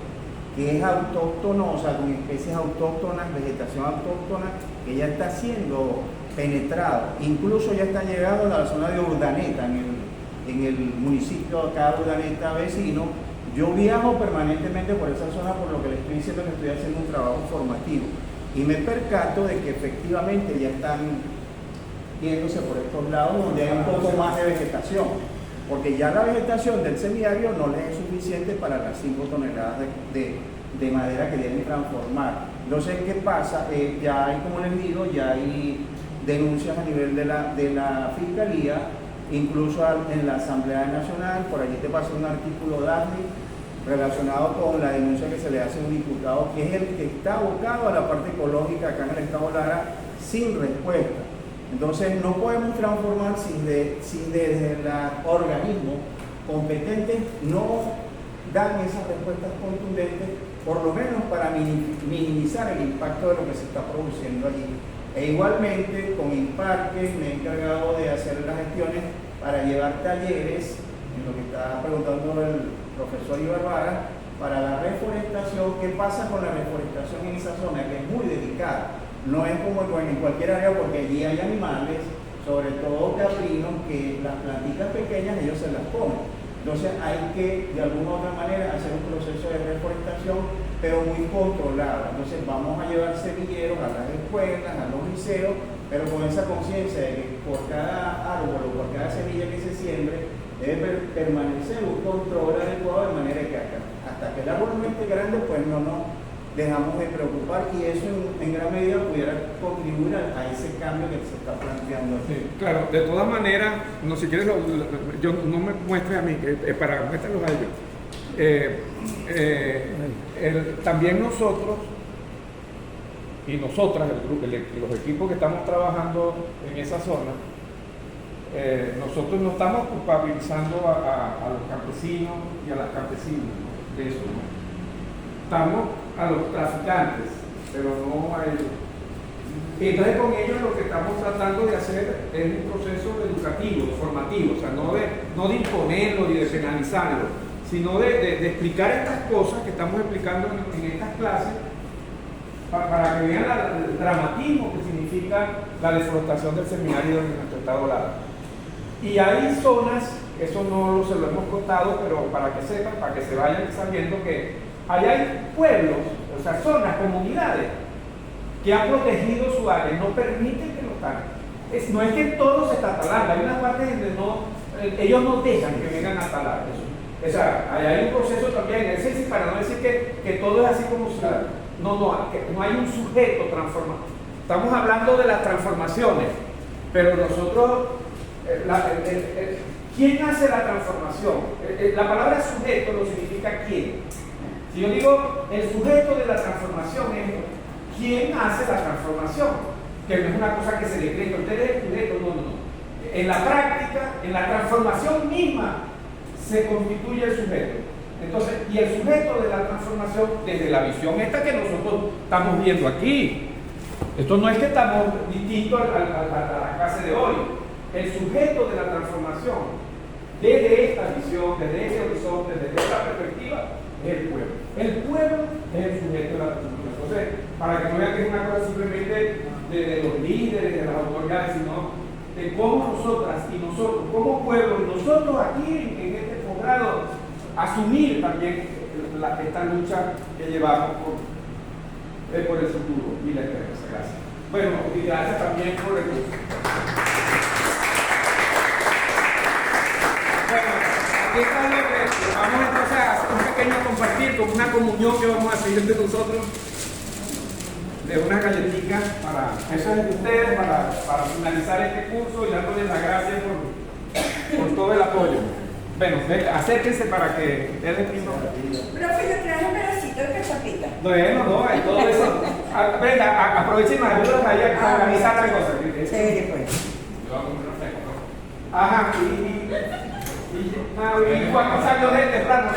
que es autóctono, o sea, con especies autóctonas, vegetación autóctona, que ya está siendo penetrado. Incluso ya está llegando a la zona de Urdaneta, en el municipio acá de Urdaneta vecino. Yo viajo permanentemente por esa zona, por lo que les estoy diciendo que estoy haciendo un trabajo formativo. Y me percato de que efectivamente ya están yéndose por estos lados donde hay un poco más de vegetación, porque ya la vegetación del semiárido no les es suficiente para las 5 toneladas de madera que deben transformar. Entonces, ¿qué pasa? Ya hay, como les digo, ya hay denuncias a nivel de la Fiscalía, incluso en la Asamblea Nacional. Por allí te pasó un artículo, Daphne, relacionado con la denuncia que se le hace a un diputado, que es el que está abocado a la parte ecológica acá en el estado Lara, sin respuesta. Entonces, no podemos transformar si desde los organismos competentes no dan esas respuestas contundentes, por lo menos para minimizar el impacto de lo que se está produciendo allí. E igualmente, con Imparques me he encargado de hacer las gestiones para llevar talleres, en lo que está preguntando el profesor Ibarra, para la reforestación. ¿Qué pasa con la reforestación en esa zona? Que es muy delicada. No es como en cualquier área, porque allí hay animales, sobre todo caprinos, que las plantitas pequeñas ellos se las comen. Entonces hay que, de alguna u otra manera, hacer un proceso de reforestación, pero muy controlado. Entonces vamos a llevar semilleros a las escuelas, a los liceos, pero con esa conciencia de que por cada árbol o por cada semilla que se siembre, debe permanecer un control adecuado, de manera que hasta que el árbol no esté grande, pues no nos dejamos de preocupar, y eso en gran medida pudiera contribuir a ese cambio que se está planteando aquí. Sí, claro, de todas maneras, no, si quieres, yo no me muestres a mí, para muéstralos a ellos. También nosotros y nosotras, el grupo, los equipos que estamos trabajando en esa zona, nosotros no estamos culpabilizando a los campesinos y a las campesinas, ¿no?, de eso, ¿no? Estamos a los traficantes, pero no a ellos. Entonces, con ellos lo que estamos tratando de hacer es un proceso educativo, formativo, o sea, no de imponerlo y de penalizarlo, sino de explicar estas cosas que estamos explicando en estas clases, para que vean el dramatismo que significa la deforestación del semiárido en nuestro estado Lara. Y hay zonas, eso no se lo hemos contado, pero para que sepan, para que se vayan sabiendo que ahí hay pueblos, o sea, zonas, comunidades que han protegido su área, no permiten que lo talen. No es que todo se está talando, hay unas partes donde ellos no dejan que vengan a talar eso. O sea, ahí hay un proceso también, es decir, para no decir que todo es así como ciudad. No hay un sujeto transformado. Estamos hablando de las transformaciones, pero nosotros, ¿quién hace la transformación? La palabra sujeto no significa quién. Si yo digo el sujeto de la transformación es quién hace la transformación, que no es una cosa que se decreta, usted es el sujeto, no. En la práctica, en la transformación misma, se constituye el sujeto. Entonces, y el sujeto de la transformación, desde la visión esta que nosotros estamos viendo aquí, esto no es que estamos distintos a la clase de hoy. El sujeto de la transformación, desde esta visión, desde este horizonte, desde esta perspectiva, es el pueblo. El pueblo es el sujeto de la transformación. Entonces, para que no vean que es una cosa simplemente de los líderes, de las autoridades, sino de cómo nosotras y nosotros, como pueblo, y nosotros aquí en este posgrado, asumir también esta lucha que llevamos por el futuro y la esperanza. Gracias. Bueno, y gracias también por el curso. Bueno, aquí está lo que vamos entonces a hacer un pequeño compartir, como una comunión que vamos a seguir de nosotros, de unas galletitas para eso es de ustedes, para finalizar este curso y dándoles las gracias por todo el apoyo. Bueno, acérquense para que ustedes mismos. Profe, le traje un pedacito de cachapita. Bueno, no, hay todo eso. Venga, aprovechen y me ayudan ahí a organizar la cosa. Sí, pues. Yo hago un reflejo, ¿no? Ajá, y cuántos años de temprano,